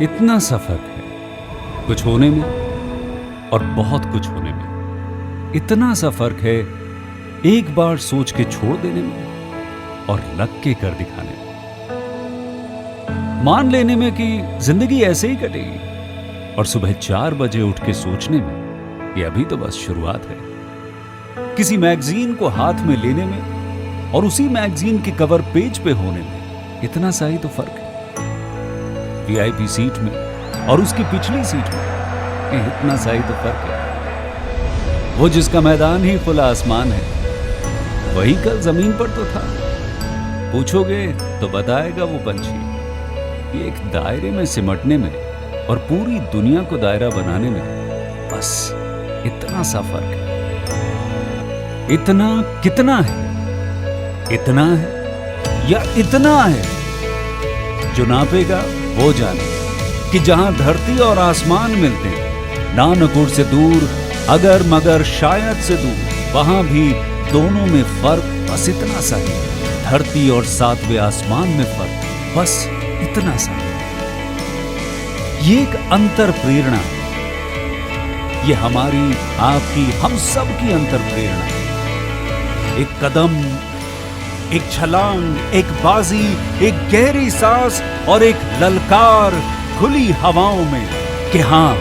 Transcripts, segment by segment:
इतना सा फर्क है कुछ होने में और बहुत कुछ होने में। इतना सा फर्क है एक बार सोच के छोड़ देने में और लग के कर दिखाने में। मान लेने में कि जिंदगी ऐसे ही कटेगी और सुबह 4 बजे उठ के सोचने में ये अभी तो बस शुरुआत है। किसी मैगजीन को हाथ में लेने में और उसी मैगजीन के कवर पेज पे होने में इतना सा ही तो फर्क है। वीआईपी सीट में और उसकी पिछली सीट में इतना सा ही तो फर्क है। वो जिसका मैदान ही खुला आसमान है वही कल जमीन पर तो था। पूछोगे तो बताएगा वो पंछी। ये एक दायरे में सिमटने में और पूरी दुनिया को दायरा बनाने में बस इतना सा फर्क है। इतना कितना है? इतना है या इतना है? जो नापेगा वो जाने कि जहां धरती और आसमान मिलते हैं, नानकुर से दूर, अगर मगर शायद से दूर, वहां भी दोनों में फर्क बस इतना सा है। धरती और 7वें आसमान में फर्क बस इतना सा है। ये एक अंतर प्रेरणा है। ये हमारी, आपकी, हम सब की अंतर प्रेरणा है। एक कदम, एक छलांग, एक बाजी, एक गहरी सांस और एक ललकार खुली हवाओं में कि हाँ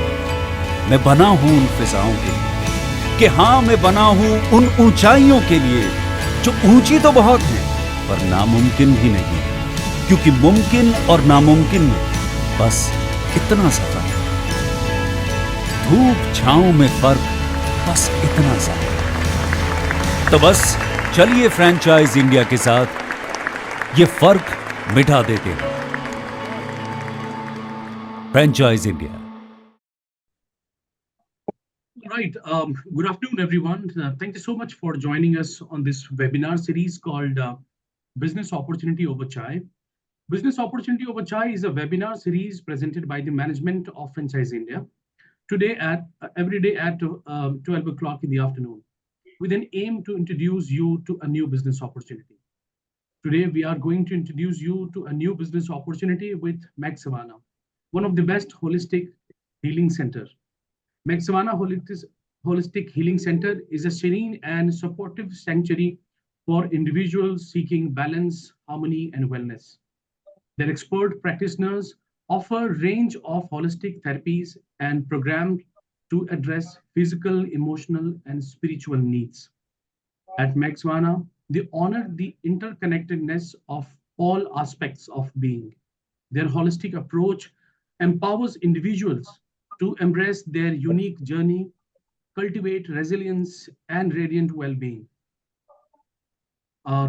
मैं बना हूं उन फिजाओं के लिए, कि हाँ मैं बना हूं उन ऊंचाइयों के लिए जो ऊंची तो बहुत है पर नामुमकिन भी नहीं, क्योंकि मुमकिन और नामुमकिन में बस इतना सा फर्क है। धूप छांव में फर्क बस इतना सा है। तो बस चलिए फ्रेंचाइज इंडिया के साथ ये फर्क मिटा देते हैं। Franchise India. Right. Good afternoon, everyone. Thank you so much for joining us on this webinar series called Business Opportunity Over Chai. Business Opportunity Over Chai is a webinar series presented by the management of Franchise India today at every day at 12 o'clock in the afternoon, with an aim to introduce you to a new business opportunity. Today, we are going to introduce you to a new business opportunity with Meghsvana, one of the best holistic healing center. Meghsvana Holistic Healing Center is a serene and supportive sanctuary for individuals seeking balance, harmony, and wellness. Their expert practitioners offer a range of holistic therapies and programs to address physical, emotional, and spiritual needs. At Meghsvana, they honor the interconnectedness of all aspects of being. Their holistic approach empowers individuals to embrace their unique journey, cultivate resilience, and radiant well being.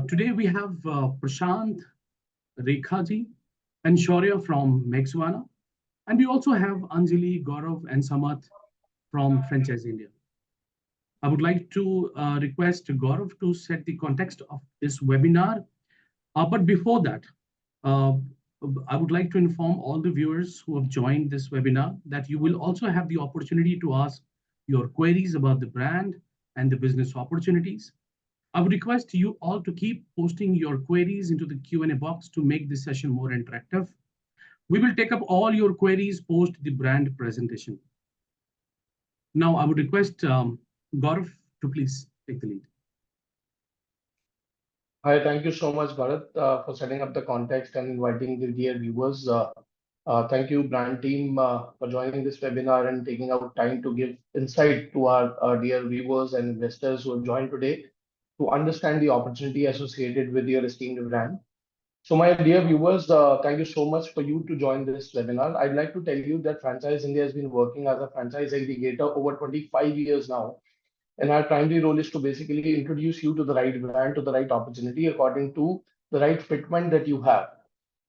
Today, we have Prashant, Rekhaji, and Shaurya from Meghsvana. And we also have Anjali, Gaurav, and Samat from Franchise India. I would like to request Gaurav to set the context of this webinar. But before that, uh, I would like to inform all the viewers who have joined this webinar that you will also have the opportunity to ask your queries about the brand and the business opportunities. I would request you all to keep posting your queries into the Q&A box to make this session more interactive. We will take up all your queries post the brand presentation. Now, I would request Gaurav to please take the lead. Hi, thank you so much, Bharat, for setting up the context and inviting the dear viewers. Thank you, brand team, for joining this webinar and taking out time to give insight to our dear viewers and investors who have joined today to understand the opportunity associated with your esteemed brand. So, my dear viewers, thank you so much for you to join this webinar. I'd like to tell you that Franchise India has been working as a franchise aggregator over 25 years now, and our primary role is to basically introduce you to the right brand, to the right opportunity according to the right fitment that you have.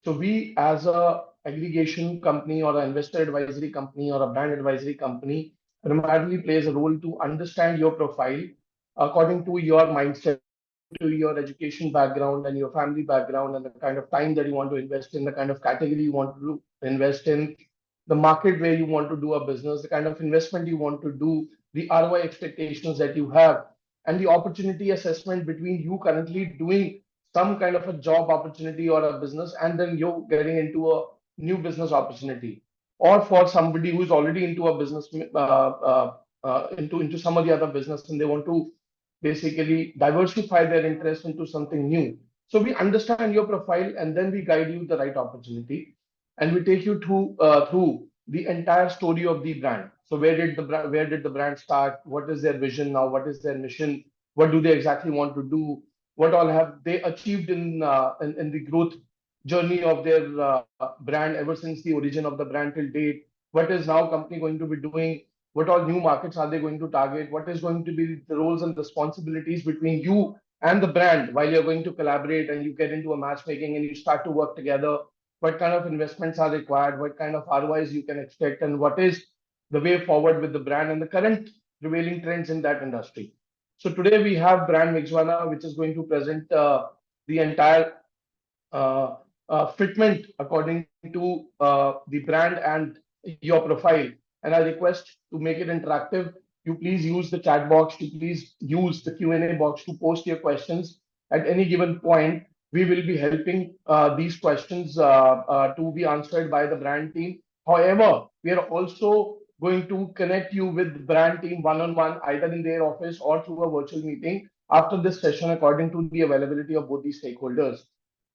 So we as a aggregation company or an investor advisory company or a brand advisory company primarily plays a role to understand your profile according to your mindset, to your education background and your family background and the kind of time that you want to invest in, the kind of category you want to invest in, the market where you want to do a business, the kind of investment you want to do, the ROI expectations that you have, and the opportunity assessment between you currently doing some kind of a job opportunity or a business and then you getting into a new business opportunity. or for somebody who is already into a business, into some of the other business, and they want to basically diversify their interest into something new. So we understand your profile, and then we guide you the right opportunity, and we take you through the entire story of the brand. So where did the brand start? What is their vision now? What is their mission? What do they exactly want to do? What all have they achieved in the growth journey of their brand ever since the origin of the brand till date? What is now company going to be doing? What all new markets are they going to target? What is going to be the roles and responsibilities between you and the brand while you're going to collaborate and you get into a matchmaking and you start to work together? What kind of investments are required? What kind of ROIs you can expect? And what is the way forward with the brand and the current prevailing trends in that industry? So today we have brand Meghsvana, which is going to present the entire uh, fitment according to the brand and your profile. And I request to make it interactive, you please use the chat box, to please use the Q&A box to post your questions at any given point. We will be helping these questions to be answered by the brand team. However, we are also going to connect you with the brand team one-on-one, either in their office or through a virtual meeting after this session, according to the availability of both the stakeholders,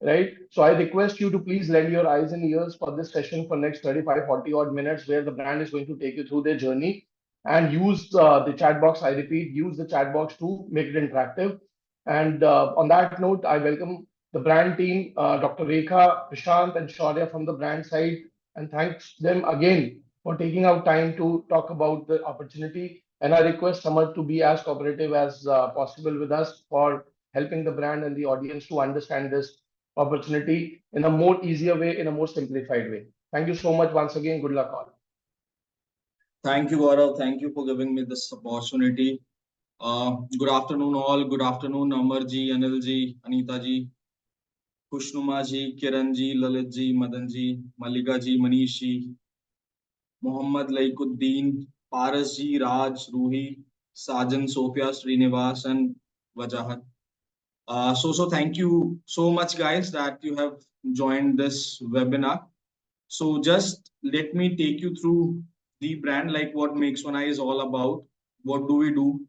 right? So I request you to please lend your eyes and ears for this session for next 35, 40 odd minutes, where the brand is going to take you through their journey, and use the chat box. I repeat, use the chat box to make it interactive. And on that note, I welcome the brand team, Dr. Rekha, Prashant, and Shaurya from the brand side, and thanks them again for taking out time to talk about the opportunity. And I request Samar to be as cooperative as possible with us for helping the brand and the audience to understand this opportunity in a more easier way, in a more simplified way. Thank you so much once again. Good luck all. Thank you, Gaurav. Thank you for giving me this opportunity. Good afternoon, all. Good afternoon, Amar ji, Anil ji, Anita ji, Kushnuma ji, Kiran ji, Lalit ji, Madan ji, Malika ji, Manish ji, Mohammad Laikuddin, Paras ji, Raj, Ruhi, Sajan, Sophia, Srinivas, and Wajahat. So thank you so much, guys, that you have joined this webinar. So just let me take you through the brand, like what Meghsvana is all about. What do we do?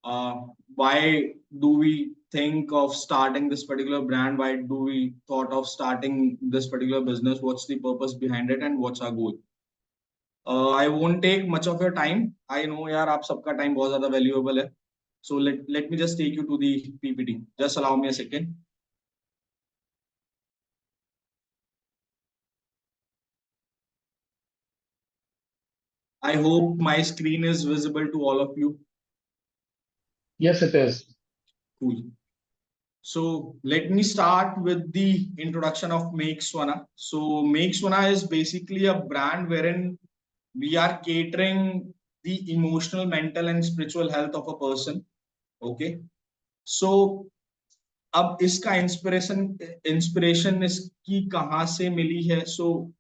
Why do we think of starting this particular brand? Why do we thought of starting this particular business? What's the purpose behind it, and what's our goal? I won't take much of your time. I know यार आप सबका time बहुत ज़्यादा valuable है. So let me just take you to the PPT. Just allow me a second. I hope my screen is visible to all of you. Yes, it is. Cool. So let me start with the introduction of Meghsvana. So Meghsvana is basically a brand wherein we are catering the emotional, mental, and spiritual health of a person. Okay. So अब इसका inspiration इसकी कहाँ से मिली है? So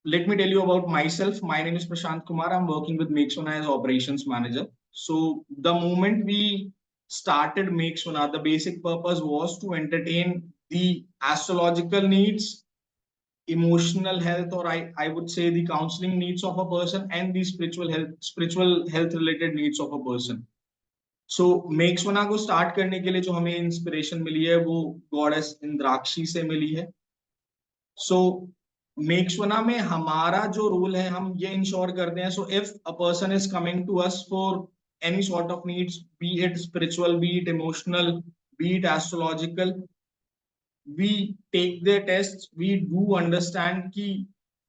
let me tell you about myself. My name is Prashant Kumar. I'm working with Meghsvana as operations manager. So the moment we started Meghsvana, the basic purpose was to entertain the astrological needs, emotional health, or I would say the counseling needs of a person, and the spiritual health related needs of a person. So Meghsvana को start करने के लिए जो हमें inspiration मिली है वो goddess Indrakshi से मिली है. So Meghsvana में हमारा जो रोल है हम ये इंश्योर करते हैं. So if a person is coming to us for any sort of needs, be it spiritual, be it emotional, be it astrological, we take their tests, we do understand ki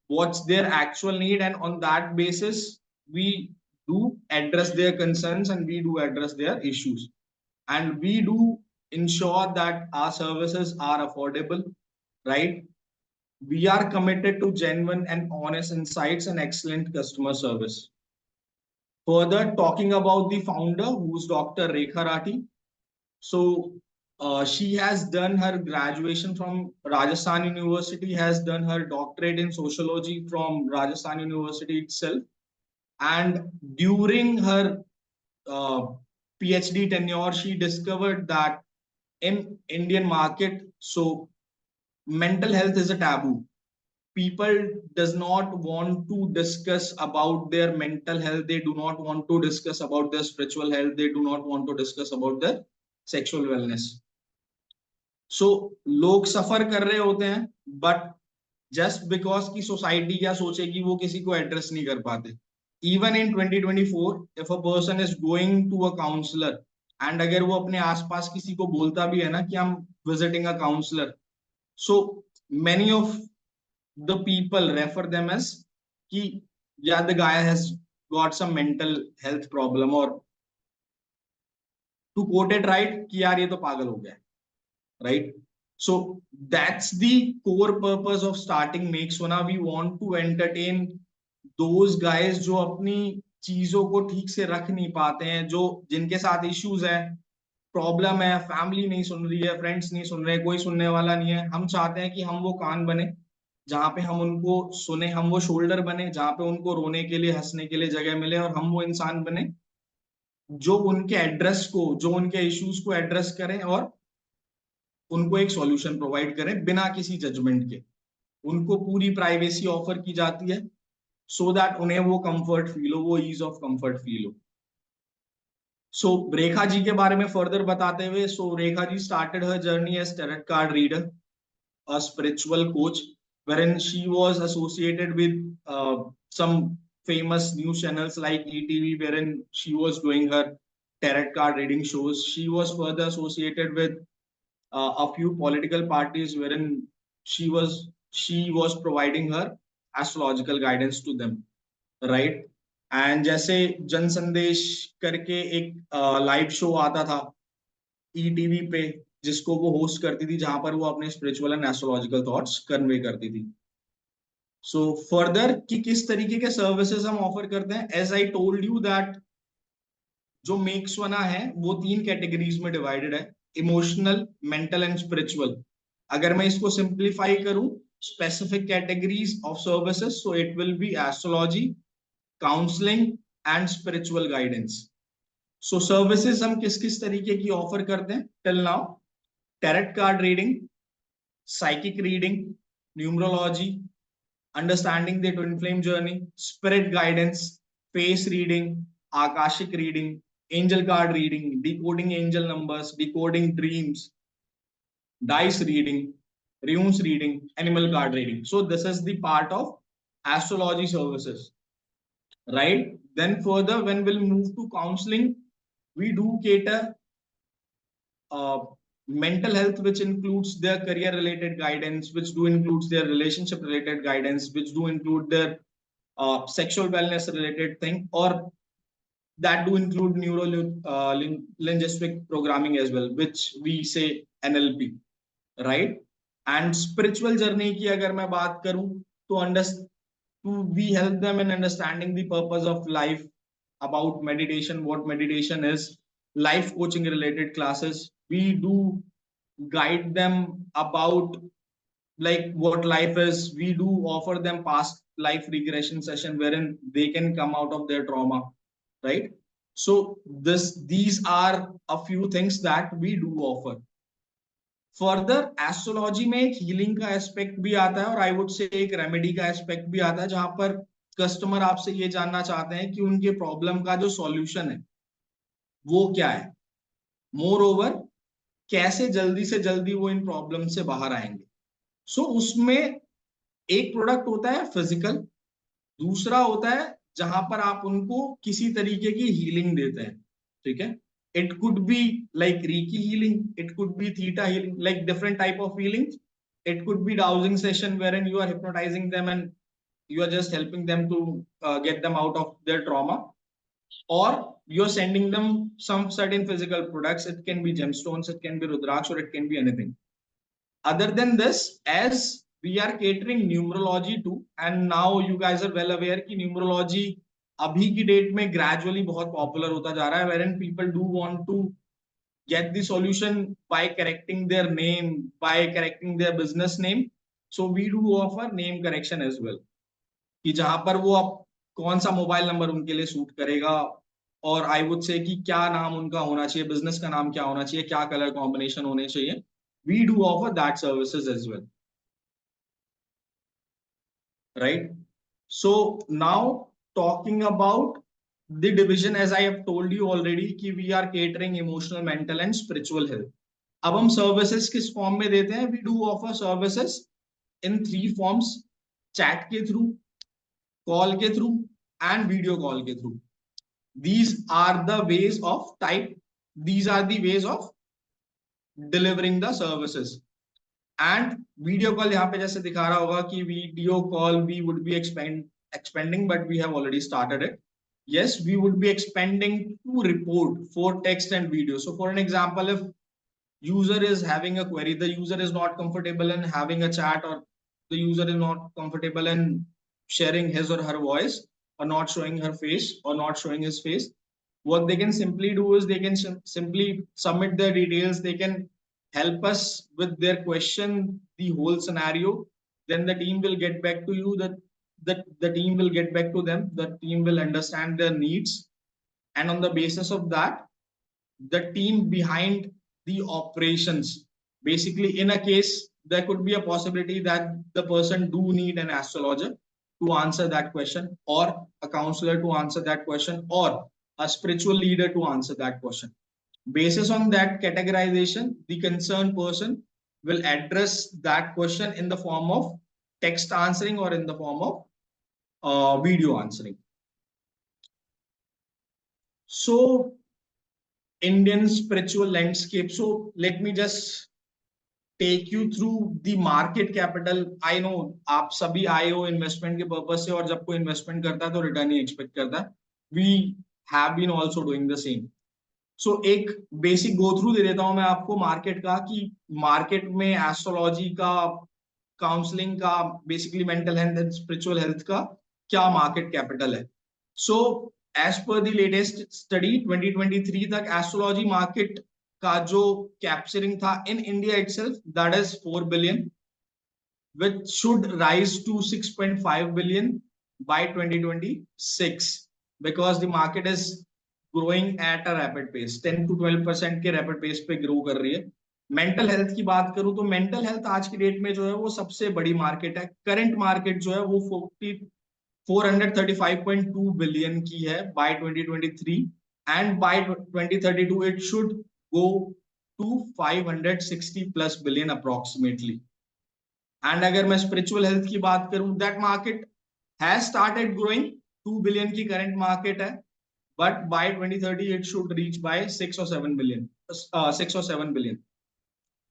what's their actual need, and on that basis we do address their concerns and we do address their issues, and we do ensure that our services are affordable, right? We are committed to genuine and honest insights and excellent customer service. Further, talking about the founder, who's Dr. Rekha Rathi. So she has done her graduation from Rajasthan University, has done her doctorate in sociology from Rajasthan University itself, and during her PhD tenure, she discovered that in Indian market, so mental health is a taboo. people does not want to discuss about their mental health, they do not want to discuss about their spiritual health, they do not want to discuss about their sexual wellness. So लोग सफर कर रहे होते हैं, but just because की society क्या सोचेगी वो किसी को एड्रेस नहीं कर पाते. Even in 2024, if a person is going to a counselor and अगर वो अपने आसपास किसी को बोलता भी है ना कि I'm visiting a counselor, so many of the people refer them as कि yeah, the guy has got some mental health problem, or to quote it right कि यार ये तो पागल हो गया, right? So that's the core purpose of starting Meghsvana. We want to entertain those guys जो अपनी चीजों को ठीक से रख नहीं पाते हैं, जो जिनके साथ इश्यूज है, प्रॉब्लम है, फैमिली नहीं सुन रही है, फ्रेंड्स नहीं सुन रहे, कोई सुनने वाला नहीं है. हम चाहते हैं कि हम वो कान बने जहां पे हम उनको सुने, हम वो शोल्डर बने जहां पे उनको रोने के लिए, हंसने के लिए जगह मिले, और हम वो इंसान बने जो उनके एड्रेस को, जो उनके इश्यूज को एड्रेस करें और उनको एक सॉल्यूशन प्रोवाइड करें बिना किसी जजमेंट के. उनको पूरी प्राइवेसी ऑफर की जाती है सो दैट उन्हें वो कंफर्ट फील हो, वो ईज ऑफ कंफर्ट फील हो. सो रेखा जी के बारे में फर्दर बताते हुए, so Rekha ji started her journey as tarot card reader, a spiritual coach, wherein she was associated with some famous news channels like ETV, wherein she was doing her tarot card reading shows. She was further associated with a few political parties, wherein she was providing her astrological guidance to them, right? And जैसे जन संदेश करके एक live show आता था ETV पे, जिसको वो होस्ट करती थी, जहां पर वो अपने spiritual and astrological thoughts convey करती थी. सो फर्दर कि किस तरीके के सर्विसेज हम ऑफर करते हैं, as I told you that जो मेक्सवना है वो 3 कैटेगरीज में डिवाइडेड है, इमोशनल, मेंटल एंड स्पिरिचुअल. अगर मैं इसको सिंप्लीफाई करूं, specific categories of services, so it will B astrology, counselling and spiritual guidance. So services हम किस किस तरीके की ऑफर करते हैं till now: tarot card reading, psychic reading, numerology, understanding the twin flame journey, spirit guidance, face reading, akashic reading, angel card reading, decoding angel numbers, decoding dreams, dice reading, runes reading, animal card reading. So this is the part of astrology services, right? Then further, when we'll move to counseling, we do cater mental health, which includes their career related guidance, which do includes their relationship related guidance, which do include their sexual wellness related thing, or that do include neuro linguistic programming as well, which we say NLP, right? And spiritual journey की अगर मैं बात करूं तो we help them in understanding the purpose of life, about meditation, what meditation is, life coaching related classes. We do guide them about like what life is. We do offer them past life regression session wherein they can come out of their trauma, right? So these are a few things that we do offer. Further astrology में एक healing का aspect भी आता है, और I would say एक remedy का aspect भी आता है, जहां पर कस्टमर आपसे ये जानना चाहते हैं कि उनके प्रॉब्लम का जो सॉल्यूशन है वो क्या है, मोर ओवर कैसे जल्दी से जल्दी वो इन प्रॉब्लम से बाहर आएंगे. सो उसमें एक प्रोडक्ट होता है फिजिकल, दूसरा होता है जहां पर आप उनको किसी तरीके की हीलिंग देते हैं, ठीक है? It could be like Reiki healing, it could be Theta healing, like different type of healings. It could be dowsing session wherein you are hypnotizing them and you are just helping them to get them out of their trauma, or you're sending them some certain physical products. It can be gemstones, it can be Rudraksh, or it can be anything. Other than this, as we are catering numerology too, and now you guys are well aware कि numerology अभी की date में gradually बहुत popular होता जा रहा है, wherein people do want to get the solution by correcting their name, by correcting their business name. So we do offer name correction as well, कि जहां पर वो आप कौन सा मोबाइल नंबर उनके लिए सूट करेगा, और आई वुड से कि क्या नाम उनका होना चाहिए, बिजनेस का नाम क्या होना चाहिए, क्या कलर कॉम्बिनेशन होने चाहिए. We do offer that services as well. right? So now talking about the division, as I have told you already, कि we are catering emotional, mental and spiritual health. अब हम services किस form में देते हैं? We do offer services in 3 forms: chat के through, call के through and video call के through. These are the ways of these are the ways of delivering the services. And video call यहाँ पे जैसे दिखा रहा होगा कि video call we would be expanding, but we have already started it. Yes, we would be expanding to report for text and video. So for an example, if user is having a query, the user is not comfortable in having a chat, or the user is not comfortable in sharing his or her voice, or not showing her face or not showing his face, what they can simply do is they can simply submit their details. They can help us with their question, the whole scenario. Then the team will get back to you. The team will get back to them. The team will understand their needs, and on the basis of that, the team behind the operations, basically, in a case there could be a possibility that the person do need an astrologer to answer that question, or a counselor to answer that question, or a spiritual leader to answer that question. Basis on that categorization, the concerned person will address that question in the form of text answering or in the form of video answering. So Indian spiritual landscape. So let me just take you through the market capital. I know आप सभी आए हो investment के purpose से, और जब कोई investment करता है तो return ही expect करता है. We have been also doing the same. So एक basic go through दे देता हूं मैं आपको market का, कि market में astrology का, counseling का, basically mental health and spiritual health का क्या market capital है. So as per the latest study 2023 तक astrology market का जो capturing था in India itself, that is 4 billion, which should rise to 6.5 billion by 2026, because the market is growing at a rapid pace. 10 to 12% के rapid pace पे grow कर रही है. Mental health की बात करूं तो मेंटल हेल्थ आज की डेट में जो है वो सबसे बड़ी मार्केट है. करंट मार्केट जो है वो 435.2 billion की है by 2023, and by 2032 it should go to 560 plus billion approximately. And अगर मैं spiritual health की बात करूं, that market has started growing. 2 billion की current market है, but by 2030 it should reach by 6 or 7 billion. 6 or 7 billion.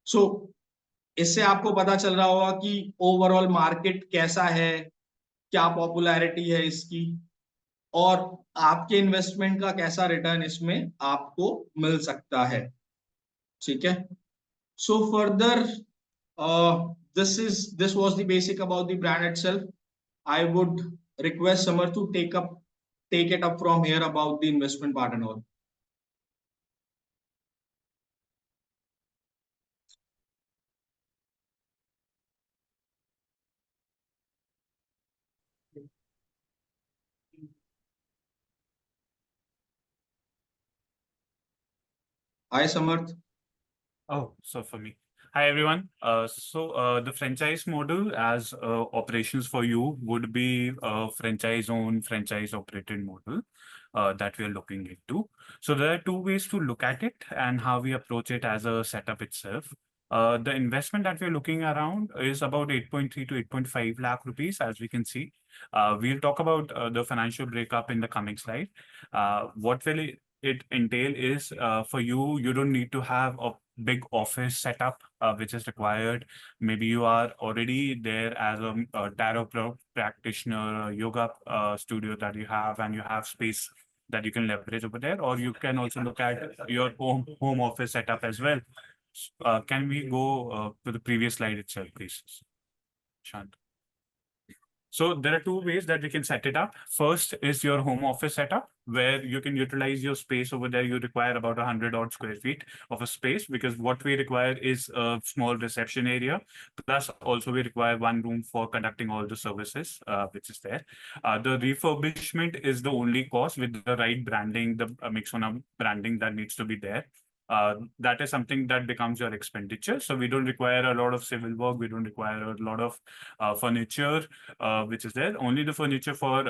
So इससे आपको पता चल रहा होगा कि ओवरऑल मार्केट कैसा है, क्या पॉपुलैरिटी है इसकी, और आपके इन्वेस्टमेंट का कैसा रिटर्न इसमें आपको मिल सकता है. ठीक है. So further this was the basic about the brand itself. I would request Samar to take it up from here about the investment part and all. Hi Samarth. Oh, so for me. Hi, everyone. The franchise model as operations for you would be a franchise-owned, franchise-operated model that we are looking into. So there are two ways to look at it and how we approach it as a setup itself. The investment that we're looking around is about 8.3 to 8.5 lakh rupees, as we can see. We'll talk about the financial breakup in the coming slide. What will it entail is for you, you don't need to have a big office setup, which is required. Maybe you are already there as a tarot practitioner, a yoga studio that you have, and you have space that you can leverage over there, or you can also look at your home office setup as well. Can we go to the previous slide itself, please, Shant? So there are two ways that we can set it up. First is your home office setup, where you can utilize your space over there. You require about 100 odd square feet of a space, because what we require is a small reception area. Plus also we require one room for conducting all the services, which is there. The refurbishment is the only cost with the right branding, the Meghsvana branding that needs to be there. that is something that becomes your expenditure. So we don't require a lot of civil work. We don't require a lot of furniture, which is there. Only the furniture for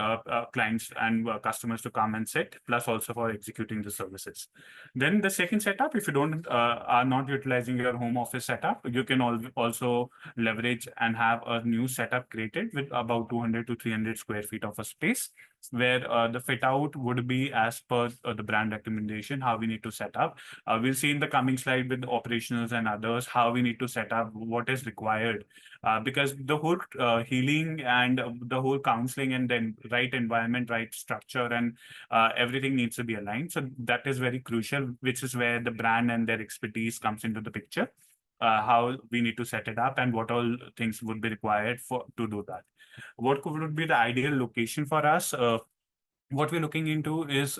clients and customers to come and sit, plus also for executing the services. Then the second setup, if you don't are not utilizing your home office setup, you can also leverage and have a new setup created with about 200 to 300 square feet of a space, where the fit out would be as per the brand recommendation, how we need to set up. We'll see in the coming slide with operationals and others how we need to set up, what is required, because the whole healing and the whole counseling and then right environment, right structure, and everything needs to be aligned. So that is very crucial, which is where the brand and their expertise comes into the picture. How we need to set it up and what all things would be required for to do that. What would be the ideal location for us? What we're looking into is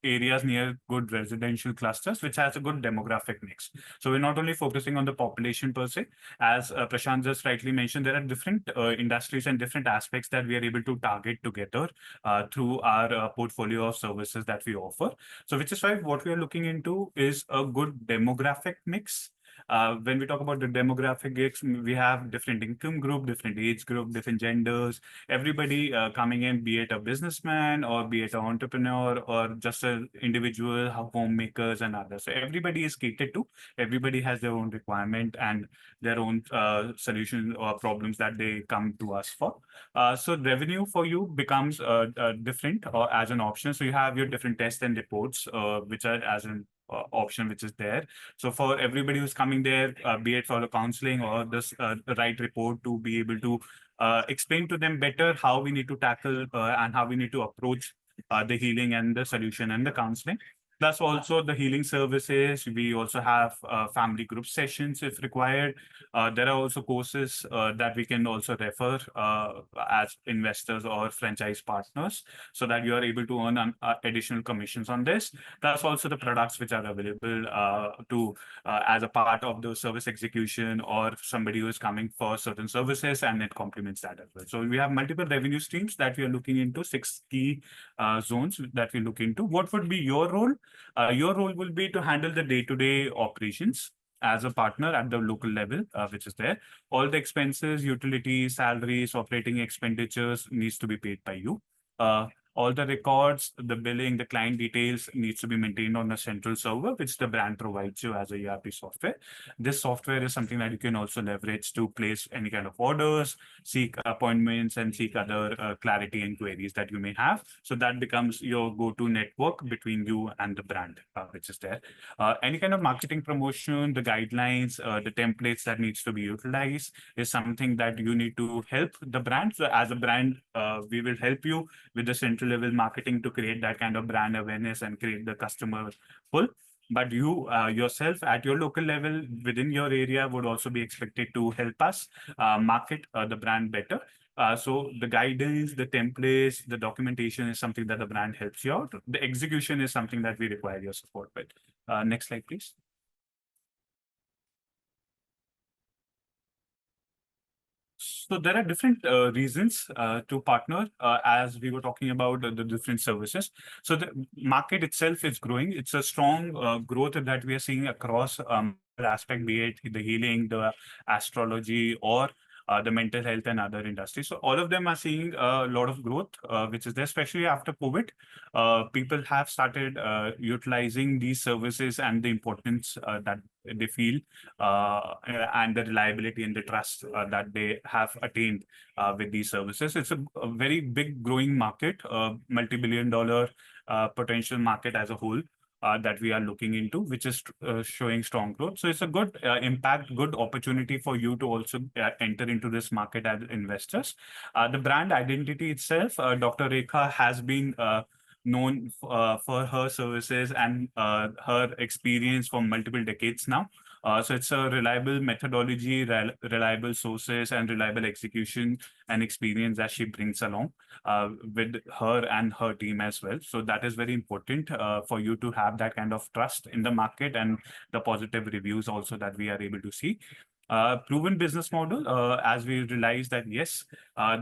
areas near good residential clusters, which has a good demographic mix. So we're not only focusing on the population per se, as Prashant just rightly mentioned, there are different industries and different aspects that we are able to target together through our portfolio of services that we offer. So which is why what we are looking into is a good demographic mix. When we talk about the demographics, we have different income group, different age group, different genders, everybody coming in, be it a businessman or be it an entrepreneur or just an individual, homemakers and others. So everybody is catered to. Everybody has their own requirement and their own solution or problems that they come to us for. So revenue for you becomes different or as an option. So you have your different tests and reports, which are as an option which is there. So for everybody who's coming there, be it for the counseling or the right report to be able to explain to them better how we need to tackle and how we need to approach the healing and the solution and the counseling. Plus also the healing services. We also have family group sessions if required. There are also courses that we can also refer as investors or franchise partners, so that you are able to earn additional commissions on this. Plus also the products which are available to as a part of the service execution or somebody who is coming for certain services, and it complements that as well. So we have multiple revenue streams that we are looking into, 6 key zones that we look into. What would be your role? Your role will be to handle the day-to-day operations as a partner at the local level, which is there. All the expenses, utilities, salaries, operating expenditures needs to be paid by you. All the records, the billing, the client details needs to be maintained on a central server, which the brand provides you as a ERP software. This software is something that you can also leverage to place any kind of orders, seek appointments, and seek other clarity and queries that you may have. So that becomes your go-to network between you and the brand, which is there. Any kind of marketing promotion, the guidelines, the templates that needs to be utilized is something that you need to help the brand. So as a brand, we will help you with the central level marketing to create that kind of brand awareness and create the customer pull. But you yourself at your local level within your area would also be expected to help us market the brand better. So the guidance, the templates, the documentation is something that the brand helps you out. The execution is something that we require your support with. Next slide, please. So there are different reasons to partner, as we were talking about the different services. So the market itself is growing. It's a strong growth that we are seeing across aspect, be it the healing, the astrology, or the mental health and other industries. So all of them are seeing a lot of growth, which is there, especially after COVID. People have started utilizing these services and the importance that they feel and the reliability and the trust that they have attained with these services. It's a very big growing market, multi-billion dollar potential market as a whole. That we are looking into, which is showing strong growth. So it's a good impact, good opportunity for you to also enter into this market as investors. The brand identity itself, Dr. Rekha has been known for her services and her experience for multiple decades now. So it's a reliable methodology, reliable sources, and reliable execution and experience that she brings along with her and her team as well. So that is very important for you to have that kind of trust in the market and the positive reviews also that we are able to see. Proven business model, as we realize that yes,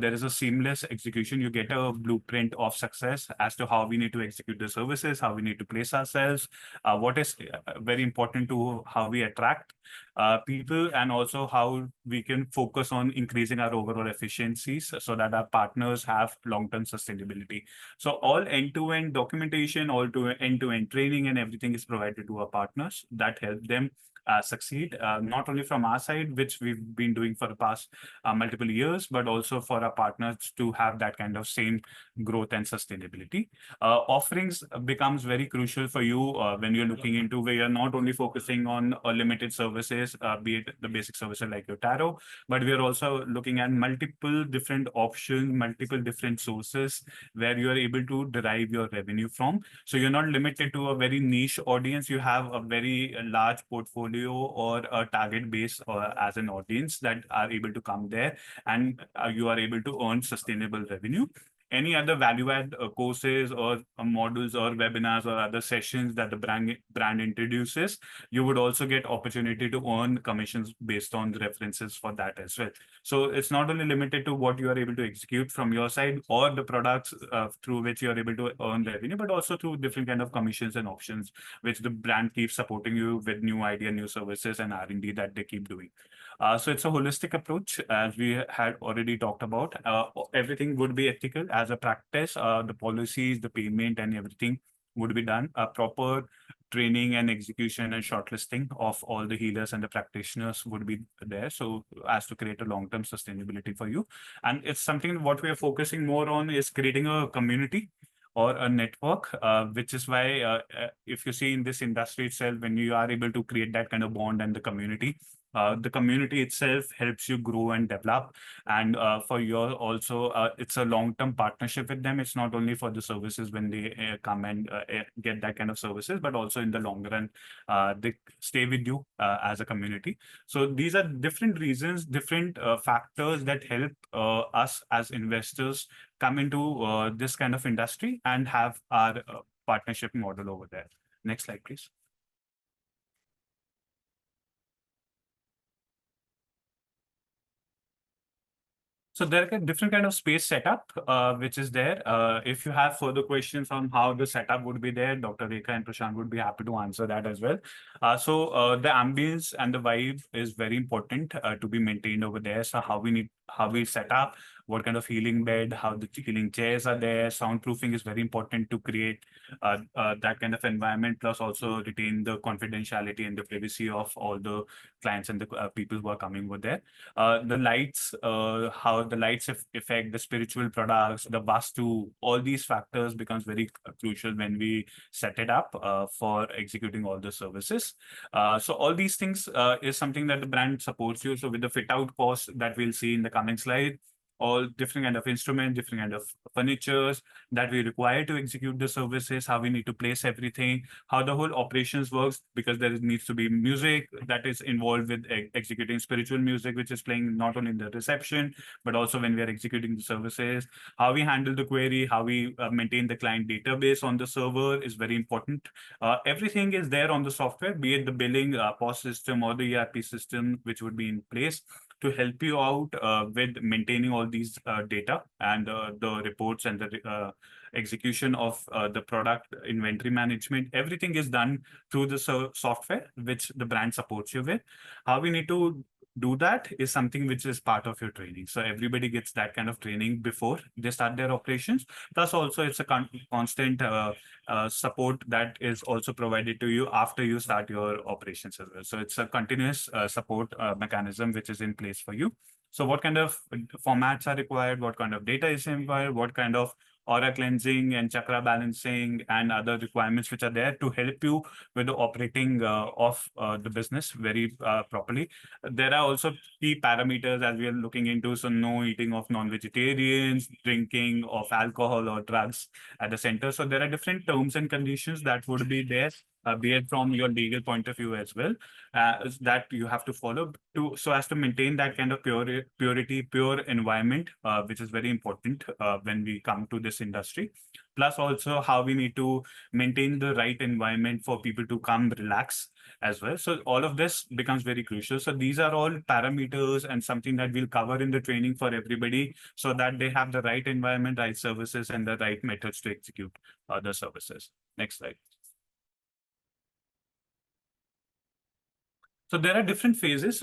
there is a seamless execution. You get a blueprint of success as to how we need to execute the services, how we need to place ourselves, what is very important to how we attract people, and also how we can focus on increasing our overall efficiencies so that our partners have long-term sustainability. So all end-to-end documentation, all to end-to-end training and everything is provided to our partners that help them succeed, not only from our side, which we've been doing for the past multiple years, but also for our partners to have that kind of same growth and sustainability. Offerings becomes very crucial for you when you're looking into where you're not only focusing on limited services, be it the basic services like your tarot, but we are also looking at multiple different options, multiple different sources where you are able to derive your revenue from. So you're not limited to a very niche audience. You have a very large portfolio or a target base as an audience that are able to come there, and you are able to earn sustainable revenue. Any other value add courses or models or webinars or other sessions that the brand introduces, you would also get opportunity to earn commissions based on the references for that as well. So it's not only limited to what you are able to execute from your side or the products through which you are able to earn revenue, but also through different kind of commissions and options, which the brand keeps supporting you with new idea, new services and R&D that they keep doing. So it's a holistic approach, as we had already talked about. Everything would be ethical as a practice. The policies, the payment and everything would be done. A proper training and execution and shortlisting of all the healers and the practitioners would be there. So as to create a long-term sustainability for you. And it's something what we are focusing more on is creating a community or a network, which is why if you see in this industry itself, when you are able to create that kind of bond and the community itself helps you grow and develop. And for your also, it's a long-term partnership with them. It's not only for the services when they come and get that kind of services, but also in the long run, they stay with you as a community. So these are different reasons, different factors that help us as investors come into this kind of industry and have our partnership model over there. Next slide, please. So there are different kind of space setup, which is there. If you have further questions on how the setup would be there, Dr. Rekha and Prashant would be happy to answer that as well. So the ambience and the vibe is very important to be maintained over there. So how we set up, what kind of healing bed, how the healing chairs are there. Soundproofing is very important to create that kind of environment, plus also retain the confidentiality and the privacy of all the clients and the people who are coming over there. The lights, how the lights affect the spiritual products, the vastu, all these factors becomes very crucial when we set it up for executing all the services. So all these things is something that the brand supports you. So with the fit out cost that we'll see in the coming slide, all different kind of instruments, different kind of furnitures that we require to execute the services, how we need to place everything, how the whole operations works, because there needs to be music that is involved with executing spiritual music, which is playing not only in the reception, but also when we are executing the services, how we handle the query, how we maintain the client database on the server is very important. Everything is there on the software, be it the billing, POS system or the ERP system, which would be in place to help you out with maintaining all these data and the reports and the execution of the product inventory management. Everything is done through the software, which the brand supports you with. How we need to do that is something which is part of your training. So everybody gets that kind of training before they start their operations. Plus also it's a constant support that is also provided to you after you start your operations as well. So it's a continuous support mechanism which is in place for you. So what kind of formats are required? What kind of data is required? What kind of aura cleansing and chakra balancing and other requirements which are there to help you with the operating of the business very properly. There are also key parameters as we are looking into, so no eating of non-vegetarians, drinking of alcohol or drugs at the center. So there are different terms and conditions that would be there be it from your legal point of view as well, that you have to follow to so as to maintain that kind of purity, pure environment, which is very important when we come to this industry. Plus, also how we need to maintain the right environment for people to come relax as well. So all of this becomes very crucial. So these are all parameters and something that we'll cover in the training for everybody so that they have the right environment, right services, and the right methods to execute the services. Next slide. So there are different phases.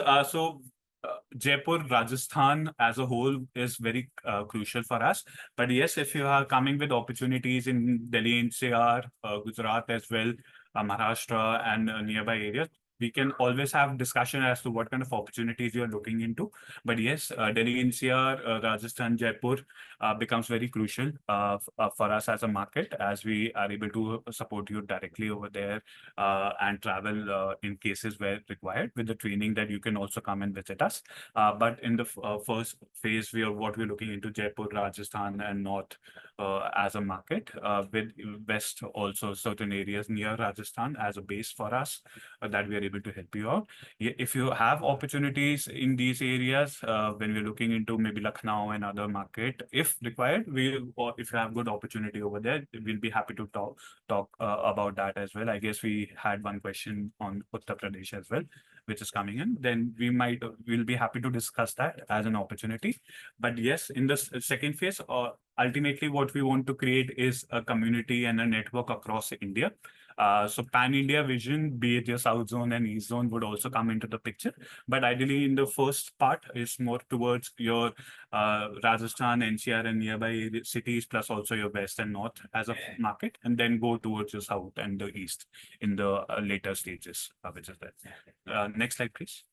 Jaipur, Rajasthan as a whole is very crucial for us. But yes, if you are coming with opportunities in Delhi NCR, Gujarat as well, Maharashtra and nearby areas, we can always have discussion as to what kind of opportunities you are looking into. But yes, Delhi NCR, Rajasthan, Jaipur becomes very crucial for us as a market, as we are able to support you directly over there and travel in cases where required with the training that you can also come and visit us. But in the first phase, what we're looking into Jaipur, Rajasthan, and North as a market, with West also certain areas near Rajasthan as a base for us that we are able to help you out. If you have opportunities in these areas, when we're looking into maybe Lucknow and other market, if required, or if you have good opportunity over there, we'll be happy to talk about that as well. I guess we had one question on Uttar Pradesh as well, which is coming in. Then we'll be happy to discuss that as an opportunity. But yes, in the second phase, ultimately what we want to create is a community and a network across India. So pan-India vision, be it your South Zone and East Zone, would also come into the picture. But ideally, in the first part, is more towards your Rajasthan, NCR, and nearby cities, plus also your West and North as a market, and then go towards your South and the East in the later stages, which is that. Next slide, please.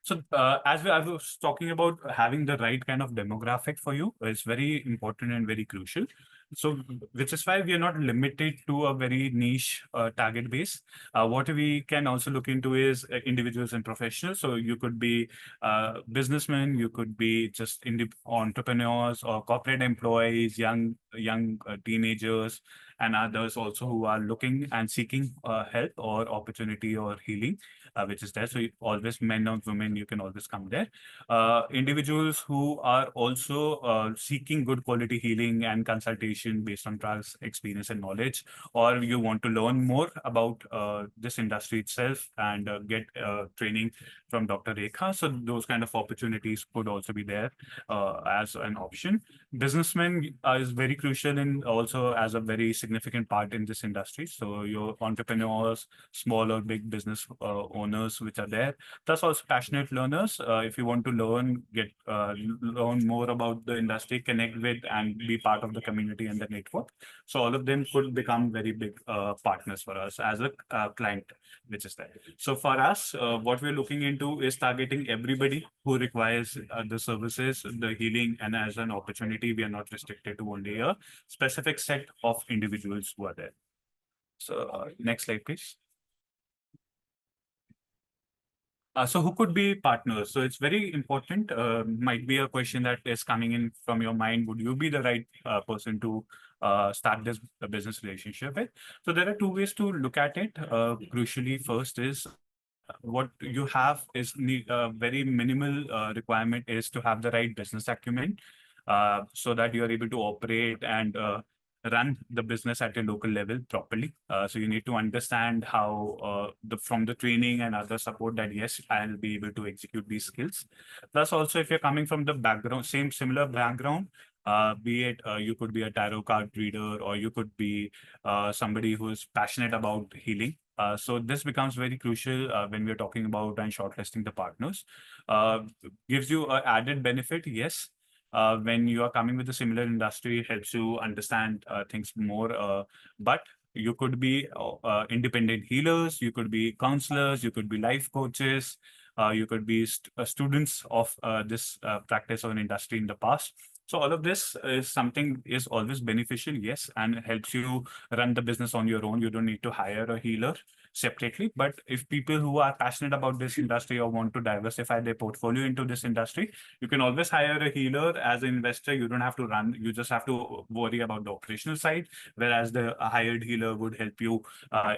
So as I was talking about having the right kind of demographic for you is very important and very crucial. So which is why we are not limited to a very niche target base. What we can also look into is individuals and professionals. So you could be businessmen, you could be just entrepreneurs or corporate employees, young teenagers, and others also who are looking and seeking help or opportunity or healing, which is there. So always men or women, you can always come there. Individuals who are also seeking good quality healing and consultation based on trials, experience, and knowledge, or you want to learn more about this industry itself and get training from Dr. Rekha. So those kind of opportunities could also be there as an option. Businessmen is very crucial in also as a very significant part in this industry. So your entrepreneurs, small or big business owners which are there, plus also passionate learners. If you want to learn more about the industry, connect with and be part of the community and the network. So all of them could become very big partners for us as a client, which is there. So for us, what we're looking into is targeting everybody who requires the services, the healing, and as an opportunity, we are not restricted to only a specific set of individuals who are there. So next slide, please. So who could be partners? So it's very important. Might be a question that is coming in from your mind. Would you be the right person to start this business relationship with? So there are two ways to look at it. Crucially, first is what you have is very minimal requirement is to have the right business acumen so that you are able to operate and run the business at a local level properly. So you need to understand how from the training and other support that yes, I'll be able to execute these skills. Plus also if you're coming from the background, similar background, be it you could be a tarot card reader or you could be somebody who is passionate about healing. So this becomes very crucial when we're talking about and shortlisting the partners. Gives you an added benefit, yes. When you are coming with a similar industry, it helps you understand things more. But you could be independent healers, you could be counselors, you could be life coaches, you could be students of this practice or an industry in the past. So all of this is something is always beneficial, yes, and helps you run the business on your own. You don't need to hire a healer. separately. But if people who are passionate about this industry or want to diversify their portfolio into this industry, you can always hire a healer as an investor. You don't have to run, you just have to worry about the operational side, whereas the hired healer would help you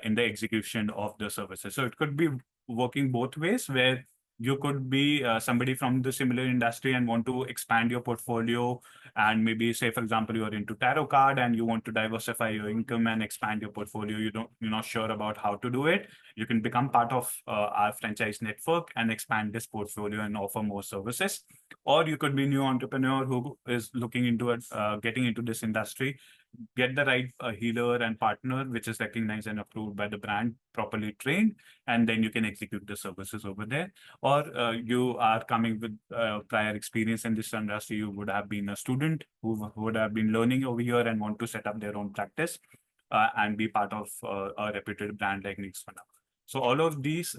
in the execution of the services. So it could be working both ways, where you could be somebody from the similar industry and want to expand your portfolio, and maybe say, for example, you are into tarot card and you want to diversify your income and expand your portfolio. You're not sure about how to do it. You can become part of our franchise network and expand this portfolio and offer more services. Or you could be a new entrepreneur who is looking into it, getting into this industry, get the right healer and partner, which is recognized and approved by the brand, properly trained, and then you can execute the services over there. Or you are coming with prior experience in this industry. You would have been a student who would have been learning over here and want to set up their own practice and be part of a reputed brand like Meghsvana. So all of these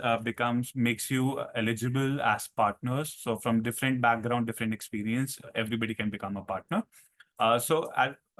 makes you eligible as partners. So from different background, different experience, everybody can become a partner.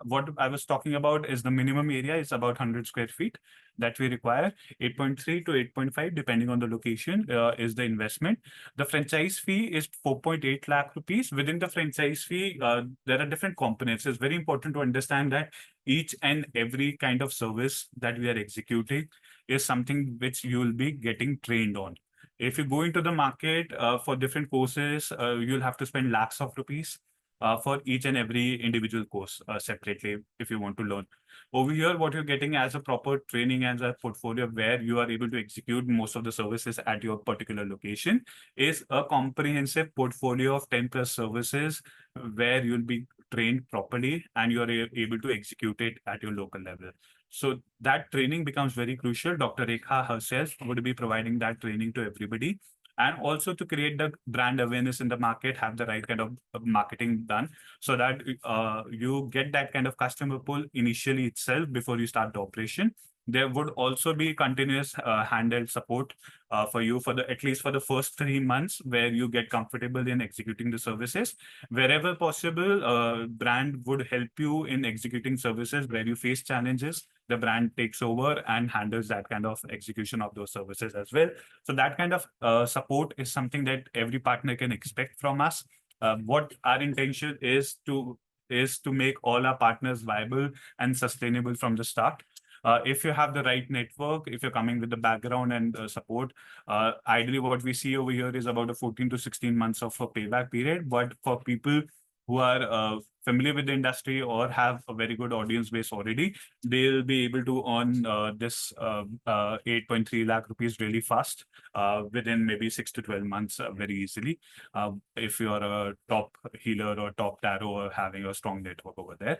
What I was talking about is the minimum area is about 100 square feet that we require. 8.3 to 8.5, depending on the location, is the investment. The franchise fee is 4.8 lakh rupees. Within the franchise fee, there are different components. It's very important to understand that each and every kind of service that we are executing is something which you will be getting trained on. If you go into the market for different courses, you'll have to spend lakhs of rupees for each and every individual course separately if you want to learn. Over here, what you're getting as a proper training and a portfolio where you are able to execute most of the services at your particular location is a comprehensive portfolio of 10 plus services where you'll be trained properly and you're able to execute it at your local level. So that training becomes very crucial. Dr. Rekha herself would be providing that training to everybody, and also to create the brand awareness in the market, have the right kind of marketing done so that you get that kind of customer pull initially itself before you start the operation. There would also be continuous handheld support for you for at least for the first 3 months, where you get comfortable in executing the services. Wherever possible, brand would help you in executing services where you face challenges. The brand takes over and handles that kind of execution of those services as well. So that kind of support is something that every partner can expect from us. What our intention is to make all our partners viable and sustainable from the start. If you have the right network, if you're coming with the background and support, ideally what we see over here is about a 14 to 16 months of a payback period. But for people who are familiar with the industry or have a very good audience base already, they'll be able to earn this 8.3 lakh rupees really fast within maybe 6 to 12 months very easily. If you're a top healer or top tarot or having a strong network over there.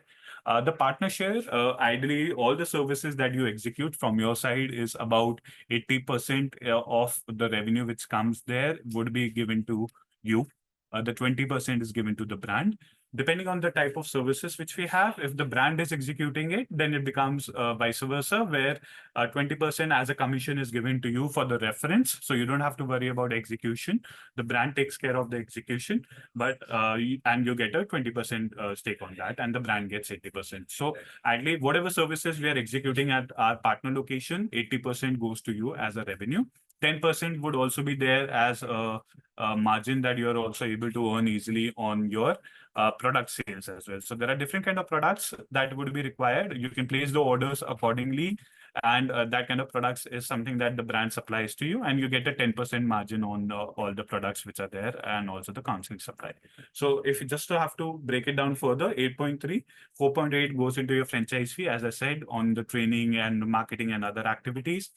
The partner share, ideally, all the services that you execute from your side is about 80% of the revenue which comes there would be given to you. The 20% is given to the brand. Depending on the type of services which we have, if the brand is executing it, then it becomes vice versa, where 20% as a commission is given to you for the reference. So you don't have to worry about execution. The brand takes care of the execution, but and you get a 20% stake on that, and the brand gets 80%. So ideally, whatever services we are executing at our partner location, 80% goes to you as a revenue. 10% would also be there as a margin that you're also able to earn easily on your product sales as well. So there are different kind of products that would be required. You can place the orders accordingly, and that kind of products is something that the brand supplies to you, and you get a 10% margin on all the products which are there, and also the counseling supply. So if you just have to break it down further, 8.3, 4.8 goes into your franchise fee, as I said, on the training and marketing and other activities.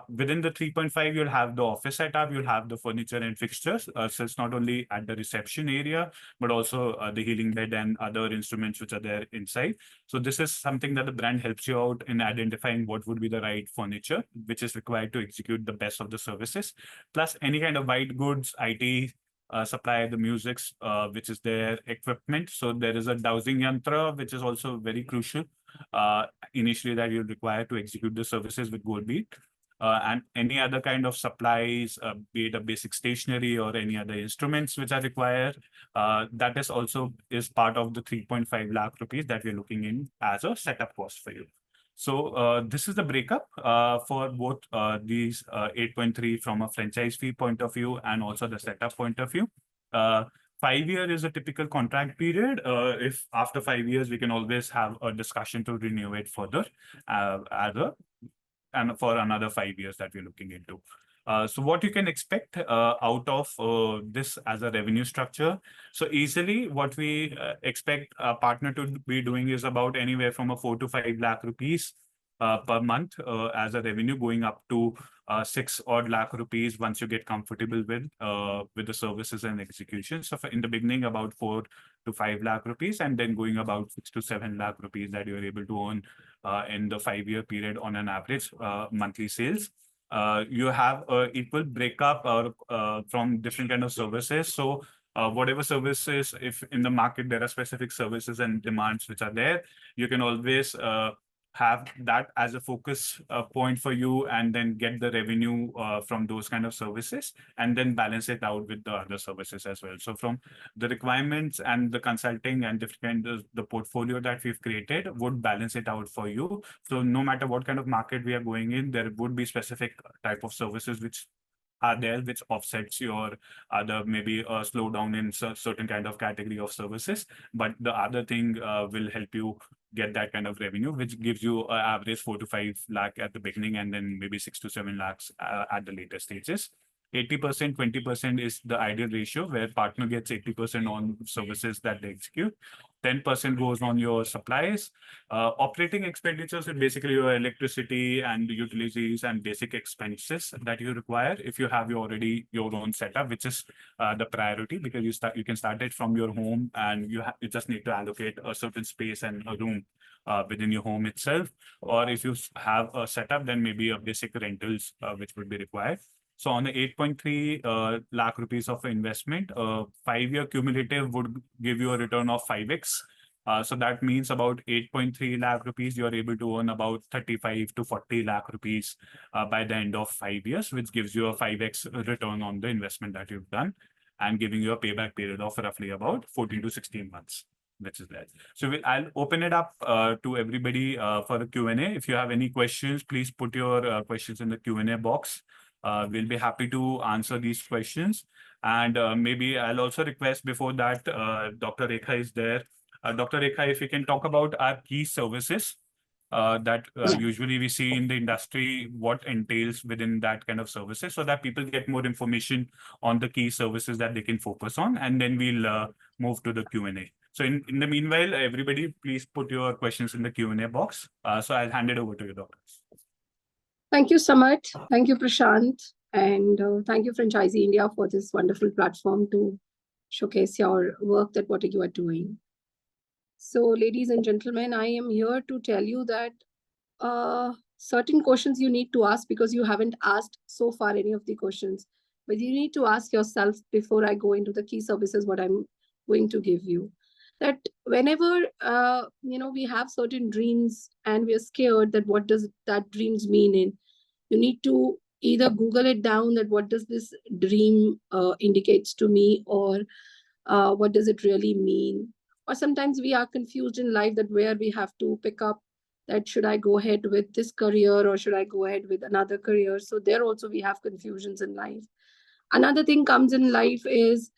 Within the 3.5, you'll have the office setup, you'll have the furniture and fixtures. So it's not only at the reception area, but also the healing bed and other instruments which are there inside. So this is something that the brand helps you out in identifying what would be the right furniture, which is required to execute the best of the services. Plus any kind of white goods, IT, supply, the musics, which is their equipment. So there is a dowsing yantra, which is also very crucial initially that you require to execute the services with gold bead. And any other kind of supplies, be it a basic stationery or any other instruments which are required, that is part of the 3.5 lakh rupees that we're looking in as a setup cost for you. So this is the breakup for both these 8.3 from a franchise fee point of view and also the setup point of view. 5 year is a typical contract period. If after 5 years, we can always have a discussion to renew it further and for another 5 years that we're looking into. So what you can expect out of this as a revenue structure. So easily what we expect a partner to be doing is about anywhere from a 4 to 5 lakh rupees per month as a revenue, going up to 6 odd lakh rupees once you get comfortable with the services and execution. So in the beginning, about 4 to 5 lakh rupees, and then going about 6 to 7 lakh rupees that you're able to earn in the 5 year period on an average monthly sales. You have equal breakup from different kind of services. So whatever services, if in the market there are specific services and demands which are there, you can always have that as a focus point for you, and then get the revenue from those kind of services, and then balance it out with the other services as well. So from the requirements and the consulting and different the portfolio that we've created would balance it out for you. So no matter what kind of market we are going in, there would be specific type of services which are there, which offsets your other maybe a slowdown in certain kind of category of services. But the other thing will help you get that kind of revenue, which gives you an average 4 to 5 lakh at the beginning, and then maybe 6 to 7 lakhs at the later stages. 80%, 20% is the ideal ratio, where partner gets 80% on services that they execute. 10% goes on your supplies. Operating expenditures is basically your electricity and utilities and basic expenses that you require if you have already your own setup, which is the priority, because you can start it from your home, and you just need to allocate a certain space and a room within your home itself. Or if you have a setup, then maybe a basic rentals which would be required. So on the 8.3 lakh rupees of investment, 5 year cumulative would give you a return of 5x. So that means about 8.3 lakh rupees, you're able to earn about 35 to 40 lakh rupees by the end of 5 years, which gives you a 5x return on the investment that you've done, and giving you a payback period of roughly about 14 to 16 months, which is there. So I'll open it up to everybody for the Q&A. If you have any questions, please put your questions in the Q&A box. We'll be happy to answer these questions. And maybe I'll also request before that, Dr. Rekha is there. Dr. Rekha, if you can talk about our key services that usually we see in the industry, what entails within that kind of services, so that people get more information on the key services that they can focus on, and then we'll move to the Q&A. So in the meanwhile, everybody, please put your questions in the Q&A box. So I'll hand it over to you, Doctor. Thank you, Samat. Thank you, Prashant. And thank you, Franchisee India, for this wonderful platform to showcase your work, that what you are doing. So, ladies and gentlemen, I am here to tell you that certain questions you need to ask, because you haven't asked so far any of the questions. But you need to ask yourself before I go into the key services, what I'm going to give you. That whenever we have certain dreams and we are scared that what does that dreams mean in, you need to either Google it down, that what does this dream indicates to me, or what does it really mean. Or sometimes we are confused in life, that where we have to pick up, that should I go ahead with this career or should I go ahead with another career. So there also we have confusions in life. Another thing comes in life is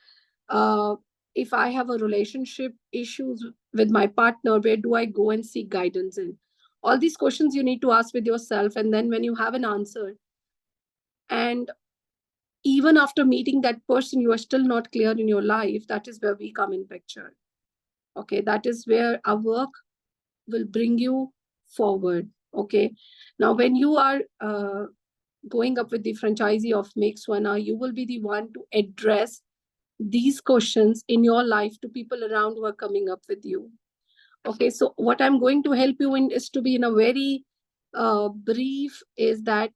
if I have a relationship issues with my partner, where do I go and seek guidance in? All these questions you need to ask with yourself. And then when you have an answer, and even after meeting that person, you are still not clear in your life, that is where we come in picture. Okay, that is where our work will bring you forward. Okay, now when you are going up with the franchisee of Meghsvana, you will be the one to address these questions in your life to people around who are coming up with you. Okay, so what I'm going to help you in is to be in a very brief, is that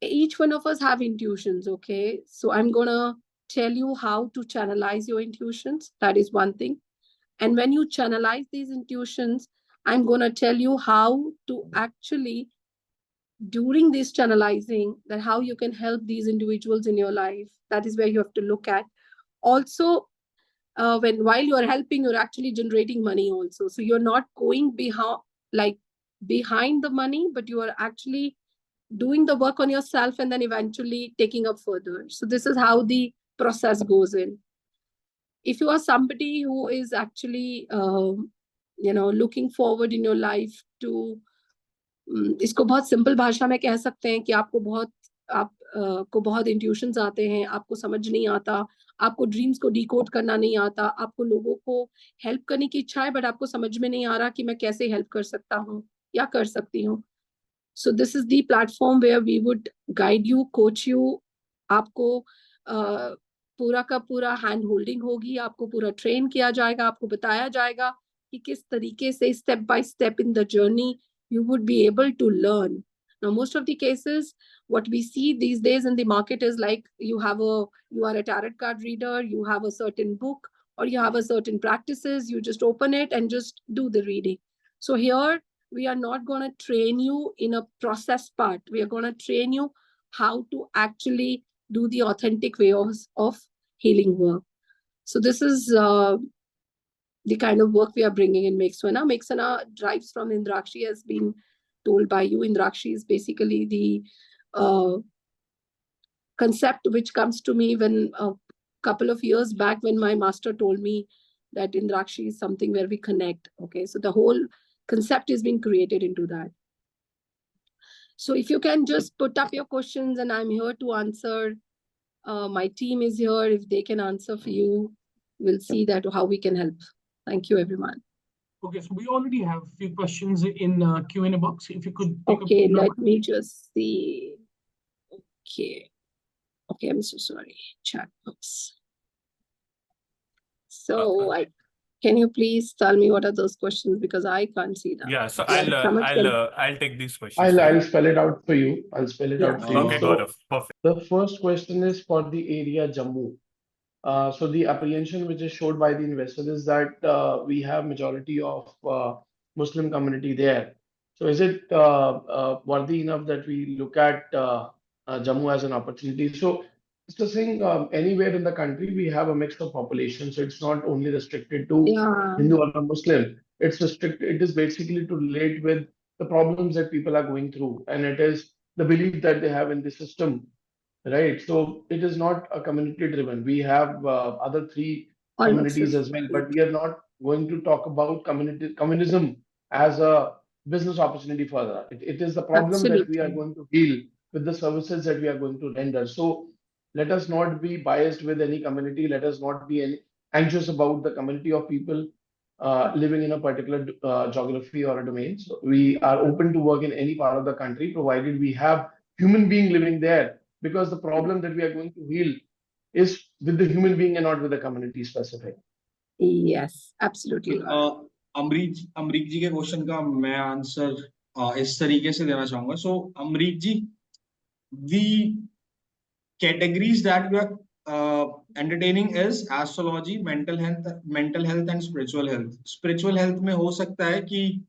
each one of us have intuitions. Okay, so I'm gonna tell you how to channelize your intuitions. That is one thing. And when you channelize these intuitions, I'm gonna tell you how to actually, during this channelizing, that how you can help these individuals in your life. That is where you have to look at. Also, while you are helping, you're actually generating money also. So you're not going behind, like behind the money, but you are actually doing the work on yourself and then eventually taking up further. So this is how the process goes in. If you are somebody who is actually looking forward in your life to इसको बहुत simple भाषा में कह सकते हैं कि आपको बहुत इंट्यूशंस आते हैं, आपको समझ नहीं आता, आपको ड्रीम्स को डिकोड करना नहीं आता, आपको लोगों को हेल्प करने की इच्छा है बट आपको समझ में नहीं आ रहा कि मैं कैसे हेल्प कर सकता हूँ या कर सकती हूँ. So this is the platform where we would guide you, coach you. आपको पूरा का पूरा हैंड होल्डिंग होगी, आपको पूरा ट्रेन किया जाएगा, आपको बताया जाएगा कि किस तरीके से step by step in the journey you would be able to learn. Now, most of the cases, what we see these days in the market is like you are a tarot card reader, you have a certain book, or you have a certain practices, you just open it and just do the reading. So here, we are not going to train you in a process part. We are going to train you how to actually do the authentic way of healing work. So this is the kind of work we are bringing in Meghsvana. Meghsvana drives from Indrakshi, has been told by you. Indrakshi is basically the concept which comes to me when a couple of years back when my master told me that Indrakshi is something where we connect. Okay, so the whole concept is being created into that. So if you can just put up your questions and I'm here to answer. My team is here. If they can answer for you, we'll see that how we can help. Thank you, everyone. Okay, so we already have a few questions in Q&A box. If you could take okay, let me just see. Okay, I'm so sorry. Chat box. So can you please tell me what are those questions because I can't see them. Yeah, so I'll take these questions. I'll spell it out for you. I'll spell it out for you. Okay, Gaurav, perfect. The first question is for the area Jammu. So the apprehension which is showed by the investor is that we have majority of Muslim community there. So is it worthy enough that we look at Jammu as an opportunity? So Mr. Singh, anywhere in the country we have a mix of population. So it's not only restricted to Hindu or Muslim. It's restricted. It is basically to relate with the problems that people are going through, and it is the belief that they have in the system. Right. So it is not a community driven. We have other three communities as well, but we are not going to talk about communism as a business opportunity further. It is the problem that we are going to heal with the services that we are going to render. So let us not be biased with any community. Let us not be anxious about the community of people living in a particular geography or a domain. So we are open to work in any part of the country, provided we have human being living there. Because the problem that we are going to heal is with the human being and not with the community specific. Yes, absolutely. Amrik ji के question का मैं answer इस तरीके से देना चाहूंगा. So Amrik ji, the categories that we are entertaining is astrology, mental health and spiritual health. Spiritual health में हो सकता है कि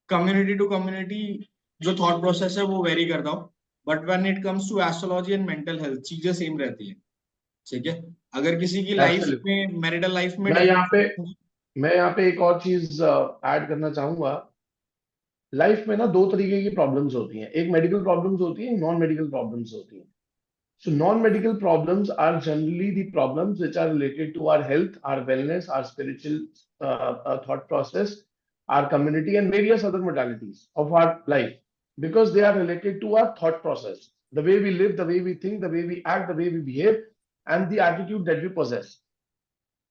community to community जो thought process है वो vary करता हो. But when it comes to astrology and mental health, चीजें सेम रहती है. ठीक है. अगर किसी की लाइफ में मैरिटल लाइफ में मैं यहाँ पे एक और चीज ऐड करना चाहूंगा. लाइफ में ना दो तरीके की प्रॉब्लम्स होती हैं. एक मेडिकल प्रॉब्लम्स होती है, नॉन मेडिकल प्रॉब्लम्स होती हैं. So non-medical problems are generally the problems which are related to our health, our wellness, our spiritual thought process, our community, and various other modalities of our life, because they are related to our thought process, the way we live, the way we think, the way we act, the way we behave, and the attitude that we possess,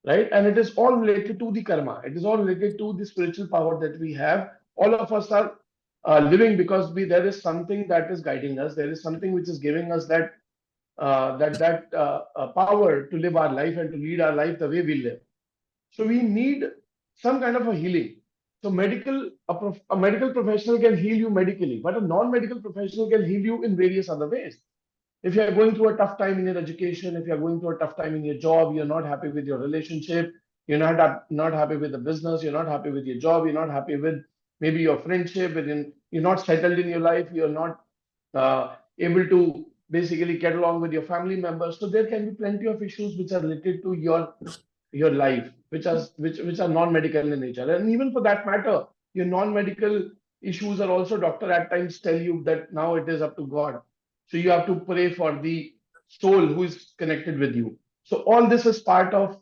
right? And it is all related to the karma. It is all related to the spiritual power that we have. All of us are living because there is something that is guiding us. There is something which is giving us that power to live our life and to lead our life the way we live. So we need some kind of a healing. So a medical professional can heal you medically, but a non-medical professional can heal you in various other ways. If you are going through a tough time in your education, if you are going through a tough time in your job, you're not happy with your relationship, you're not happy with the business, you're not happy with your job, you're not happy with maybe your friendship, you're not settled in your life, you're not able to basically get along with your family members. So there can be plenty of issues which are related to your life, which are non-medical in nature. And even for that matter, your non-medical issues are also doctor at times tell you that now it is up to God. So you have to pray for the soul who is connected with you. So all this is part of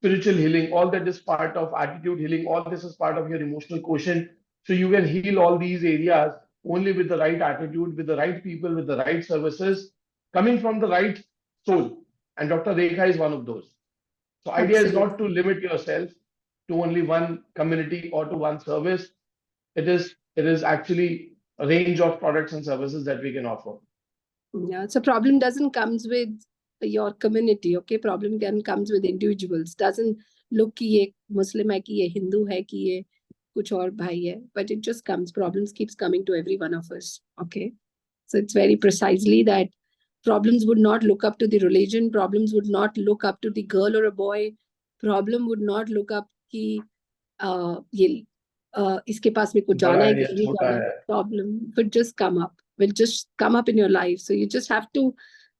spiritual healing. All that is part of attitude healing. All this is part of your emotional quotient. So you can heal all these areas only with the right attitude, with the right people, with the right services, coming from the right soul. And Dr. Rekha is one of those. So idea is not to limit yourself to only one community or to one service. It is actually a range of products and services that we can offer. Yeah, so problem doesn't comes with your community, okay? Problem can comes with individuals. Doesn't look कि ये Muslim है कि ये Hindu है कि ये कुछ और भाई है, but it just comes. Problems keeps coming to every one of us, okay? So it's very precisely that problems would not look up to the religion. Problems would not look up to the girl or a boy. Problem would not look up कि ये इसके पास में कुछ जाना है कि नहीं जाना. Problem would just come up. Will just come up in your life. So you just have to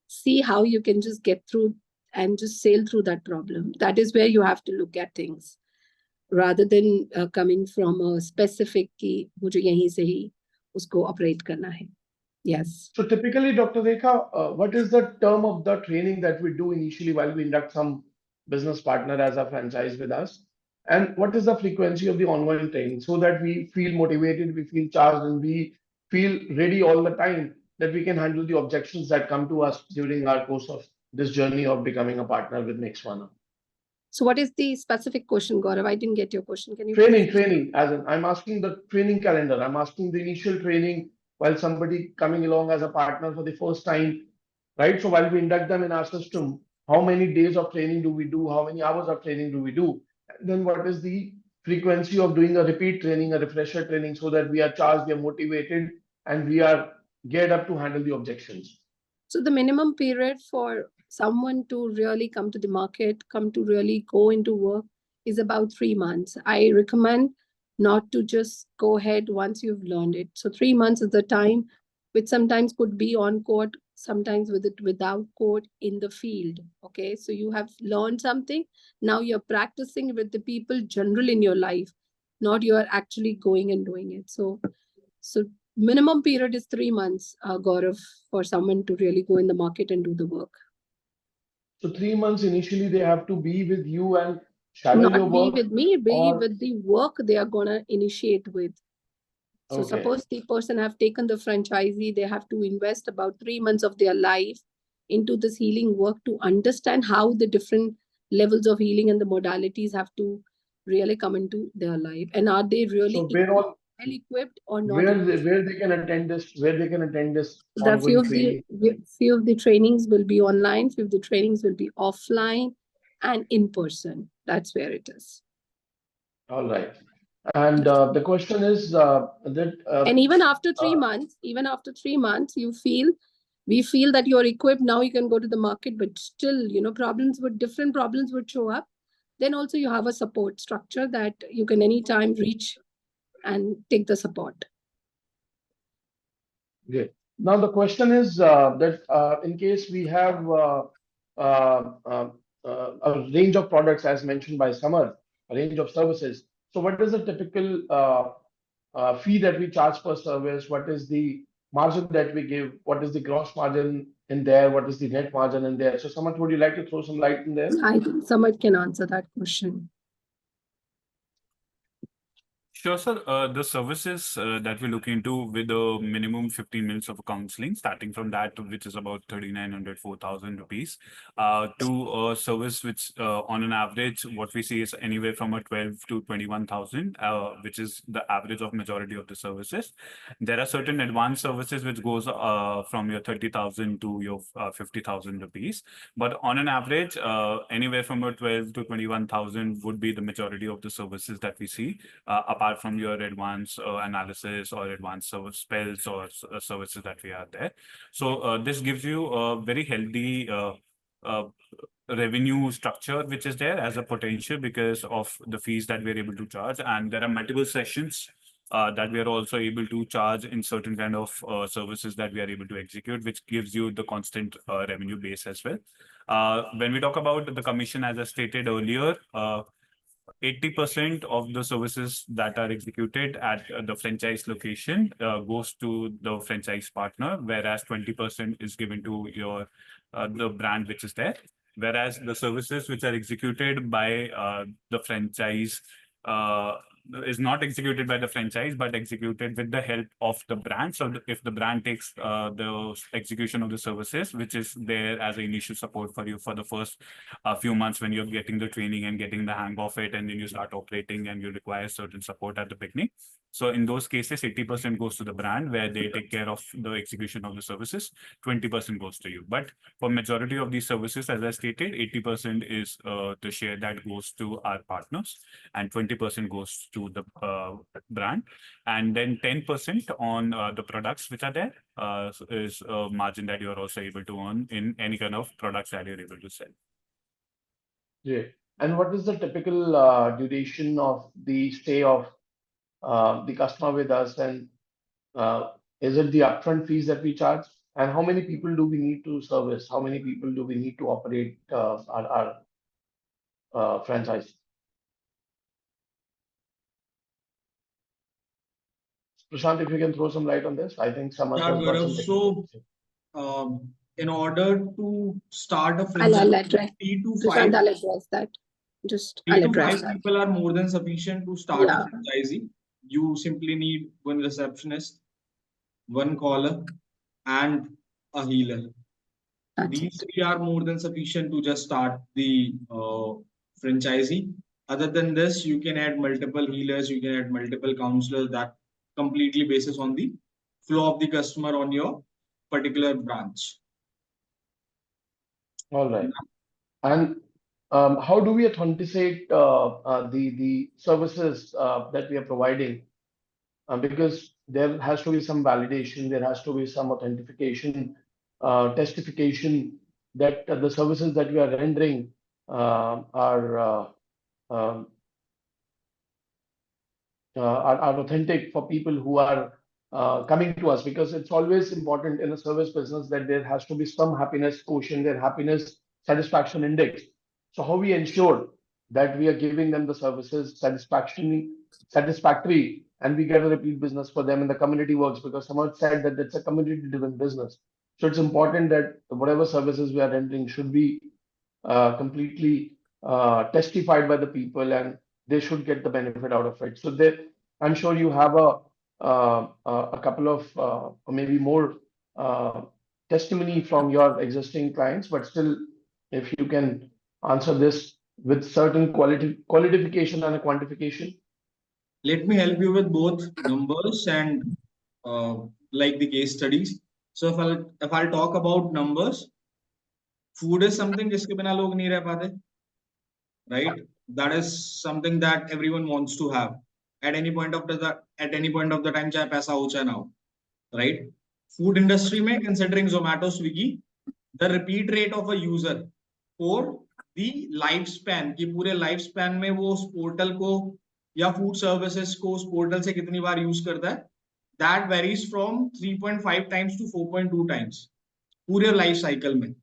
see how you can just get through and just sail through that problem. That is where you have to look at things rather than coming from a specific कि मुझे यहीं से ही उसको operate करना है. Yes. So typically, Dr. Rekha, what is the term of the training that we do initially while we induct some business partner as a franchise with us? And what is the frequency of the ongoing training so that we feel motivated, we feel charged, and we feel ready all the time that we can handle the objections that come to us during our course of this journey of becoming a partner with Meghsvana? So what is the specific question, Gaurav? I didn't get your question. Can you Training, as in I'm asking the training calendar. I'm asking the initial training while somebody coming along as a partner for the first time, right? So while we induct them in our system, how many days of training do we do? How many hours of training do we do? And then what is the frequency of doing a repeat training, a refresher training, so that we are charged, we are motivated, and we are geared up to handle the objections? So the minimum period for someone to really come to the market, come to really go into work is about 3 months. I recommend not to just go ahead once you've learned it. So 3 months is the time, which sometimes could be on court, sometimes with it without court in the field. Okay, so you have learned something. Now you're practicing with the people general in your life, not you're actually going and doing it. So minimum period is 3 months, Gaurav, for someone to really go in the market and do the work. So 3 months initially they have to be with you and shadow your Not work. be with me, be or- with the work they are gonna initiate with. So Okay. suppose the person have taken the franchisee, they have to invest about 3 months of their life into this healing work to understand how the different levels of healing and the modalities have to really come into their life. And are they really So where all well equipped or not? where they can attend this The ongoing training? few of the trainings will be online, few of the trainings will be offline and in person. That's where it is. All right. And the question is that And even after 3 months, we feel that you're equipped. Now you can go to the market, but still, different problems would show up. Then also you have a support structure that you can anytime reach and take the support. okay. Now the question is that in case we have a range of products as mentioned by Samar, a range of services. So what is the typical fee that we charge per service? What is the margin that we give? What is the gross margin in there? What is the net margin in there? So Samar, would you like to throw some light in there? I think Samad can answer that question. Sure, sir. The services that we look into with a minimum 15 minutes of counseling, starting from that, which is about 3,900, 4,000 rupees, to a service which on an average, what we see is anywhere from a 12 to 21,000, which is the average of majority of the services. There are certain advanced services which goes from your 30,000 to your 50,000 rupees. But on an average, anywhere from a 12 to 21,000 would be the majority of the services that we see, apart from your advanced analysis or advanced service spells or services that we are there. So this gives you a very healthy revenue structure which is there as a potential because of the fees that we're able to charge, and there are multiple sessions that we are also able to charge in certain kind of services that we are able to execute, which gives you the constant revenue base as well. When we talk about the commission, as I stated earlier, 80% of the services that are executed at the franchise location goes to the franchise partner, whereas 20% is given to your the brand which is there. Whereas the services which are executed by the franchise is not executed by the franchise, but executed with the help of the brand. So if the brand takes the execution of the services, which is there as an initial support for you for the first few months when you're getting the training and getting the hang of it, and then you start operating and you require certain support at the beginning. So in those cases, 80% goes to the brand where they take care of the execution of the services, 20% goes to you. But for majority of these services, as I stated, 80% is the share that goes to our partners and 20% goes to the brand. And then 10% on the products which are there is a margin that you're also able to earn in any kind of products that you're able to sell. Yeah. And what is the typical duration of the stay of the customer with us, and is it the upfront fees that we charge? And how many people do we need to service? How many people do we need to operate our franchise? Prashant, if you can throw some light on this, I think someone Yeah, has got some Gaurav. technical. So, in order to start a I'll franchise, address 3 to 5 Prashant, I'll address that. Just Three I'll to address five that. people are more than sufficient to start a Yeah. franchisee. You simply need one receptionist, one caller, and a healer. That's These it. three are more than sufficient to just start the franchisee. Other than this, you can add multiple healers, you can add multiple counselors, that completely basis on the flow of the customer on your particular branch. All right. And how do we authenticate the services that we are providing? Because there has to be some validation, there has to be some authentication, testification that the services that we are rendering are authentic for people who are coming to us, because it's always important in a service business that there has to be some happiness quotient, their happiness satisfaction index. So how we ensure that we are giving them the services satisfactory, and we get a repeat business for them, and the community works, because someone said that it's a community driven business. So it's important that whatever services we are rendering should be completely testified by the people, and they should get the benefit out of it. So I'm sure you have a couple of or maybe more testimony from your existing clients, but still, if you can answer this with certain qualification and a quantification. Let me help you with both numbers and like the case studies. So if I'll talk about numbers, food is something जिसके बिना लोग नहीं रह पाते, right? That is something that everyone wants to have at any point of the time, चाहे पैसा हो चाहे ना हो, right? Food industry में, considering Zomato, Swiggy, the repeat rate of a user for the lifespan, कि पूरे lifespan में वो उस portal को या food services को उस portal से कितनी बार use करता है, that varies from 3.5 times to 4.2 times पूरे life cycle में,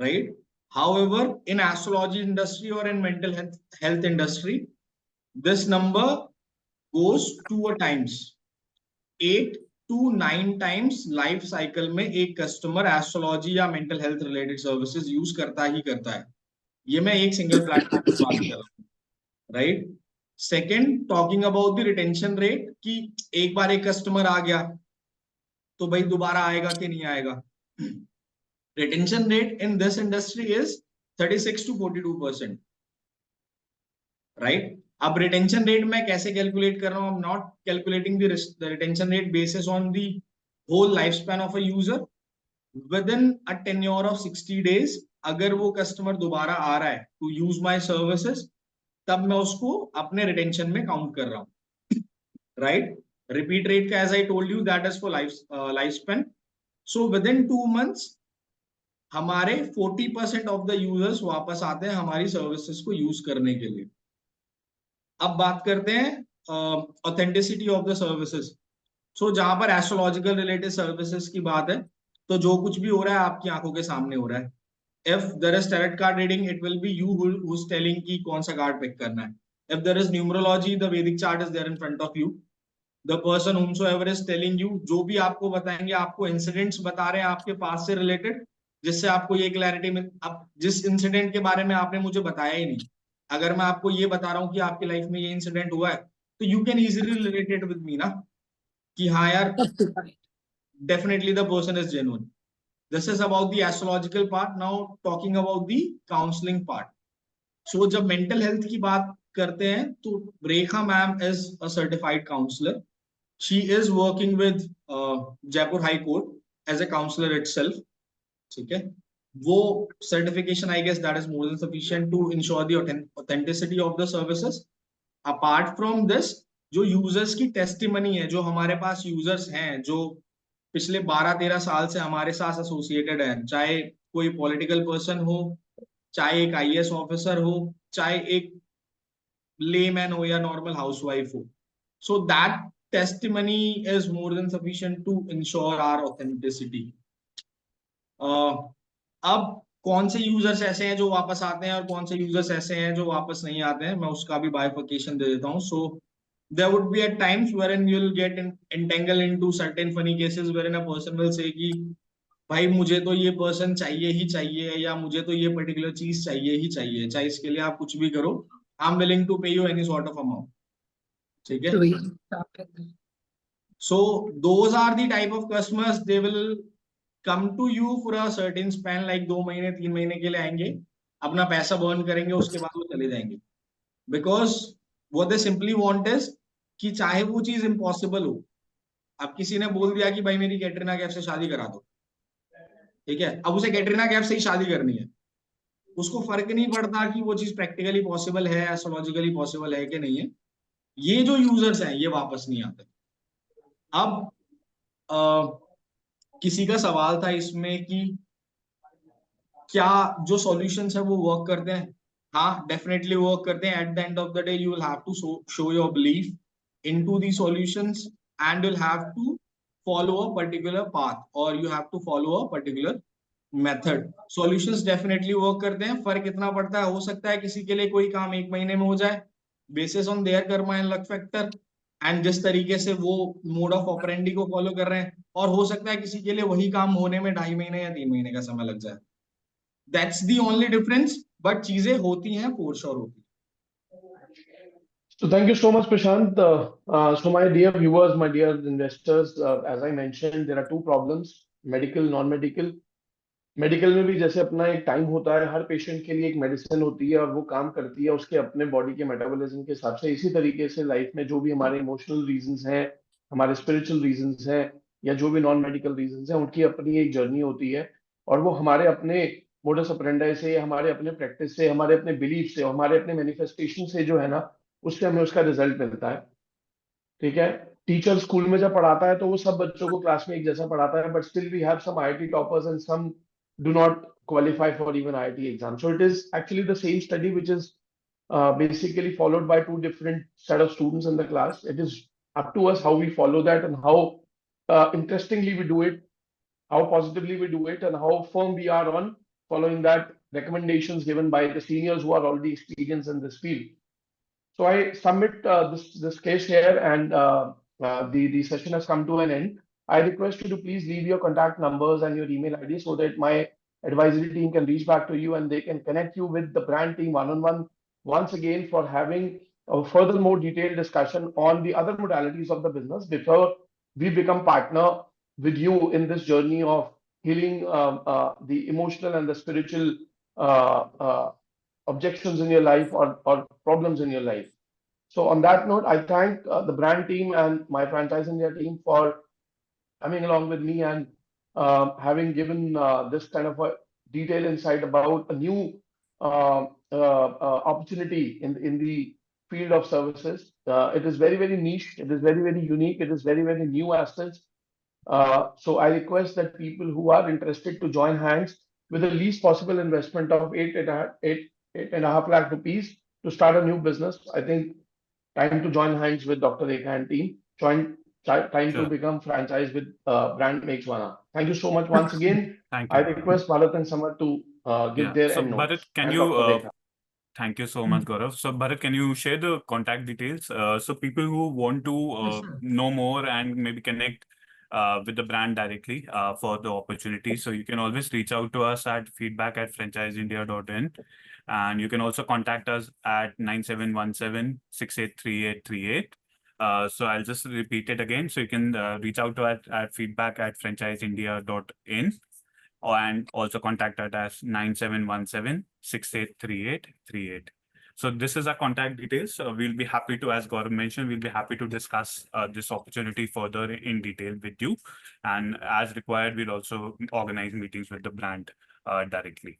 right? However, in astrology industry or in mental health industry, this number goes 2 times, 8 to 9 times life cycle में एक कस्टमर एस्ट्रोलॉजी या mental health related services use करता ही करता है. ये मैं एक सिंगल प्लेटफॉर्म की बात कर रहा हूँ, right? Second, talking about the retention rate, कि एक बार एक कस्टमर आ गया तो भाई दोबारा आएगा कि नहीं आएगा. Retention rate in this industry is 36 to 42%, right? अब रिटेंशन रेट मैं कैसे कैलकुलेट कर रहा हूं? I'm not calculating the retention rate basis on the whole lifespan of a user. Within a tenure of 60 days, अगर वो कस्टमर दोबारा आ रहा है to use my services, तब मैं उसको अपने रिटेंशन में काउंट कर रहा हूं, राइट? रिपीट रेट का, as I told you, that is for lifespan. So within 2 months हमारे 40% ऑफ द यूजर्स वापस आते हैं हमारी सर्विसेज को यूज करने के लिए. अब बात करते हैं ऑथेंटिसिटी ऑफ द सर्विसेज. सो जहां पर एस्ट्रोलॉजिकल रिलेटेड सर्विसेज की बात है, तो जो कुछ भी हो रहा है आपकी आंखों के सामने हो रहा है. If there is tarot card reading, it will be you who is telling कि कौन सा कार्ड पिक करना है. If there is numerology, the Vedic chart is there in front of you. The person whomsoever is telling you, जो भी आपको बताएंगे, आपको इंसिडेंट्स बता रहे हैं आपके पास से रिलेटेड, जिससे आपको ये क्लैरिटी मिल, अब जिस इंसिडेंट के बारे में आपने मुझे बताया ही नहीं, अगर मैं आपको ये बता रहा हूँ कि आपकी लाइफ में ये इंसिडेंट हुआ है, तो you can easily relate it with me ना, कि हाँ यार, definitely the person is genuine. This is about the astrological part. Now talking about the counseling part. So जब mental health की बात करते हैं, तो रेखा ma'am is a certified counselor. She is working with Jaipur High Court as a counselor itself. ठीक है, वो certification, I guess that is more than sufficient to ensure the authenticity of the services. Apart from this, जो users की testimony है, जो हमारे पास users हैं जो पिछले 12-13 साल से हमारे साथ एसोसिएटेड है, चाहे कोई पॉलिटिकल पर्सन हो, चाहे एक आईएएस ऑफिसर हो, चाहे एक लेमैन हो या नॉर्मल हाउसवाइफ हो, so that testimony is more than sufficient to ensure our authenticity. अब कौन से यूजर्स ऐसे हैं जो वापस आते हैं और कौन से यूजर्स ऐसे हैं जो वापस नहीं आते हैं, मैं उसका भी बाइफर्केशन दे देता हूँ. सो there would be at times wherein you'll get entangled into certain funny cases wherein a person will say कि भाई मुझे तो ये पर्सन चाहिए ही चाहिए, या मुझे तो ये पर्टिकुलर चीज चाहिए ही चाहिए, चाहे इसके लिए आप कुछ भी करो, आई एम विलिंग टू पे you any sort of amount. ठीक है, so those are the type of customers, they will come to you for a certain span, like 2 महीने 3 महीने के लिए आएंगे, अपना पैसा बर्न करेंगे, उसके बाद वो चले जाएंगे. Because what they simply want is कि चाहे वो चीज इम्पॉसिबल हो, अब किसी ने बोल दिया कि भाई मेरी कैटरीना कैफ से शादी करा दो, ठीक है, अब उसे कैटरीना कैफ से ही शादी करनी है, उसको फर्क नहीं पड़ता कि वो चीज प्रैक्टिकली पॉसिबल है, एस्ट्रोलॉजिकली पॉसिबल है कि नहीं है. ये जो यूजर्स हैं ये वापस नहीं आते. अब किसी का सवाल था इसमें कि क्या जो सॉल्यूशंस है वो वर्क करते हैं. हाँ, डेफिनेटली वर्क करते हैं. At the end of the day you will have to show your belief into the solutions, and you'll have to follow a particular path, or you have to follow a particular method. Solutions definitely work करते हैं. फर्क इतना पड़ता है, हो सकता है किसी के लिए कोई काम 1 महीने में हो जाए basis on their Karma and luck factor, and जिस तरीके से वो मोड ऑफ ऑपरेंडी को फॉलो कर रहे हैं, और हो सकता है किसी के लिए वही काम होने में 2.5 महीने या 3 महीने का समय लग जाए. That's the only difference, but चीजें होती हैं, फॉर श्योर होती हैं. So thank you so much, Prashant. So my dear viewers, my dear investors, as I mentioned, there are two problems: medical, non-medical. Medical में भी जैसे अपना एक टाइम होता है, हर पेशेंट के लिए एक मेडिसिन होती है और वो काम करती है उसके अपने बॉडी के मेटाबॉलिज्म के हिसाब से. इसी तरीके से लाइफ में जो भी हमारे इमोशनल रीजंस हैं, हमारे स्पिरिचुअल रीजंस हैं, या जो भी नॉन मेडिकल रीजंस हैं, उनकी अपनी एक जर्नी होती है. और वो हमारे अपने मोडस ऑपरेंडी से, हमारे अपने प्रैक्टिस से, हमारे अपने बिलीफ से, हमारे अपने मैनिफेस्टेशन से जो है ना, उससे हमें उसका रिजल्ट मिलता है. ठीक है, टीचर स्कूल में जब पढ़ाता है तो वो सब बच्चों को क्लास में एक जैसा पढ़ाता है, but still we have some IIT toppers and some do not qualify for even IIT exam. So it is actually the same study which is basically followed by two different set of students in the class. It is up to us how we follow that and how interestingly we do it, how positively we do it, and how firm we are on following that recommendations given by the seniors who are already experienced in this field. So I submit this case here, and the session has come to an end. I request you to please leave your contact numbers and your email ID so that my advisory team can reach back to you and they can connect you with the brand team one-on-one once again for having a further more detailed discussion on the other modalities of the business before we become partner with you in this journey of healing the emotional and the spiritual objections in your life or problems in your life. So on that note, I thank the brand team and my franchise India team for coming along with me and having given this kind of a detailed insight about a new opportunity in the field of services. It is very, very niche. It is very, very unique. It is very, very new assets. So I request that people who are interested to join hands with the least possible investment of 8.5 lakh rupees to start a new business. I think time to join hands with Dr. Rekha and team. Time to become franchise with brand Meghsvana. Thank you so much once again. Thank you. I request Bharat and Samar to give their end notes. Bharat, can and you Dr. Rekha. Thank you so much, Gaurav. So, Bharat, can you share the contact details? So people who want to Yes, sir. know more and maybe connect with the brand directly for the opportunity. So you can always reach out to us at feedback@franchiseindia.in. And you can also contact us at 9717683838. So I'll just repeat it again. So you can reach out to us at feedback@franchiseindia.in, and also contact us at 9717683838. So this is our contact details. So we'll be happy to, as Gaurav mentioned, we'll be happy to discuss this opportunity further in detail with you. And as required, we'll also organize meetings with the brand directly.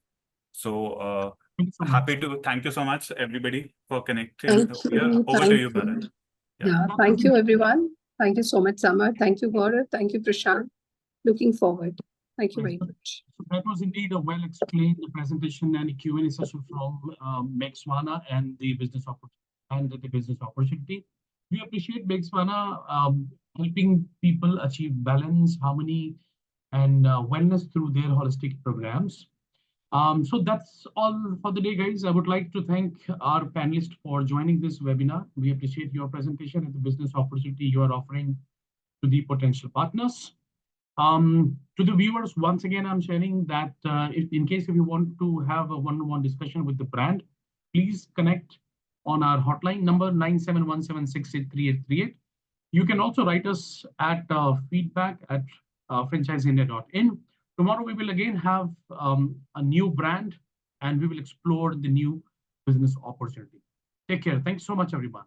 So Thank you so much. happy to thank you so much, everybody, for connecting Thank here. you. Over to Thank you, Bharat. you. Yeah. Yeah, thank you, everyone. Thank you so much, Samar. Thank you, Gaurav. Thank you, Prashant. Looking forward. Thank you very much. So that was indeed a well-explained presentation and Q&A session from Meghsvana and the business opportunity. We appreciate Meghsvana helping people achieve balance, harmony, and wellness through their holistic programs. So that's all for the day, guys. I would like to thank our panelists for joining this webinar. We appreciate your presentation and the business opportunity you are offering to the potential partners. To the viewers, once again, I'm sharing that if you want to have a one-on-one discussion with the brand, please connect on our hotline number 9717683838. You can also write us at feedback@franchiseindia.in. Tomorrow, we will again have a new brand and we will explore the new business opportunity. Take care. Thanks so much, everyone.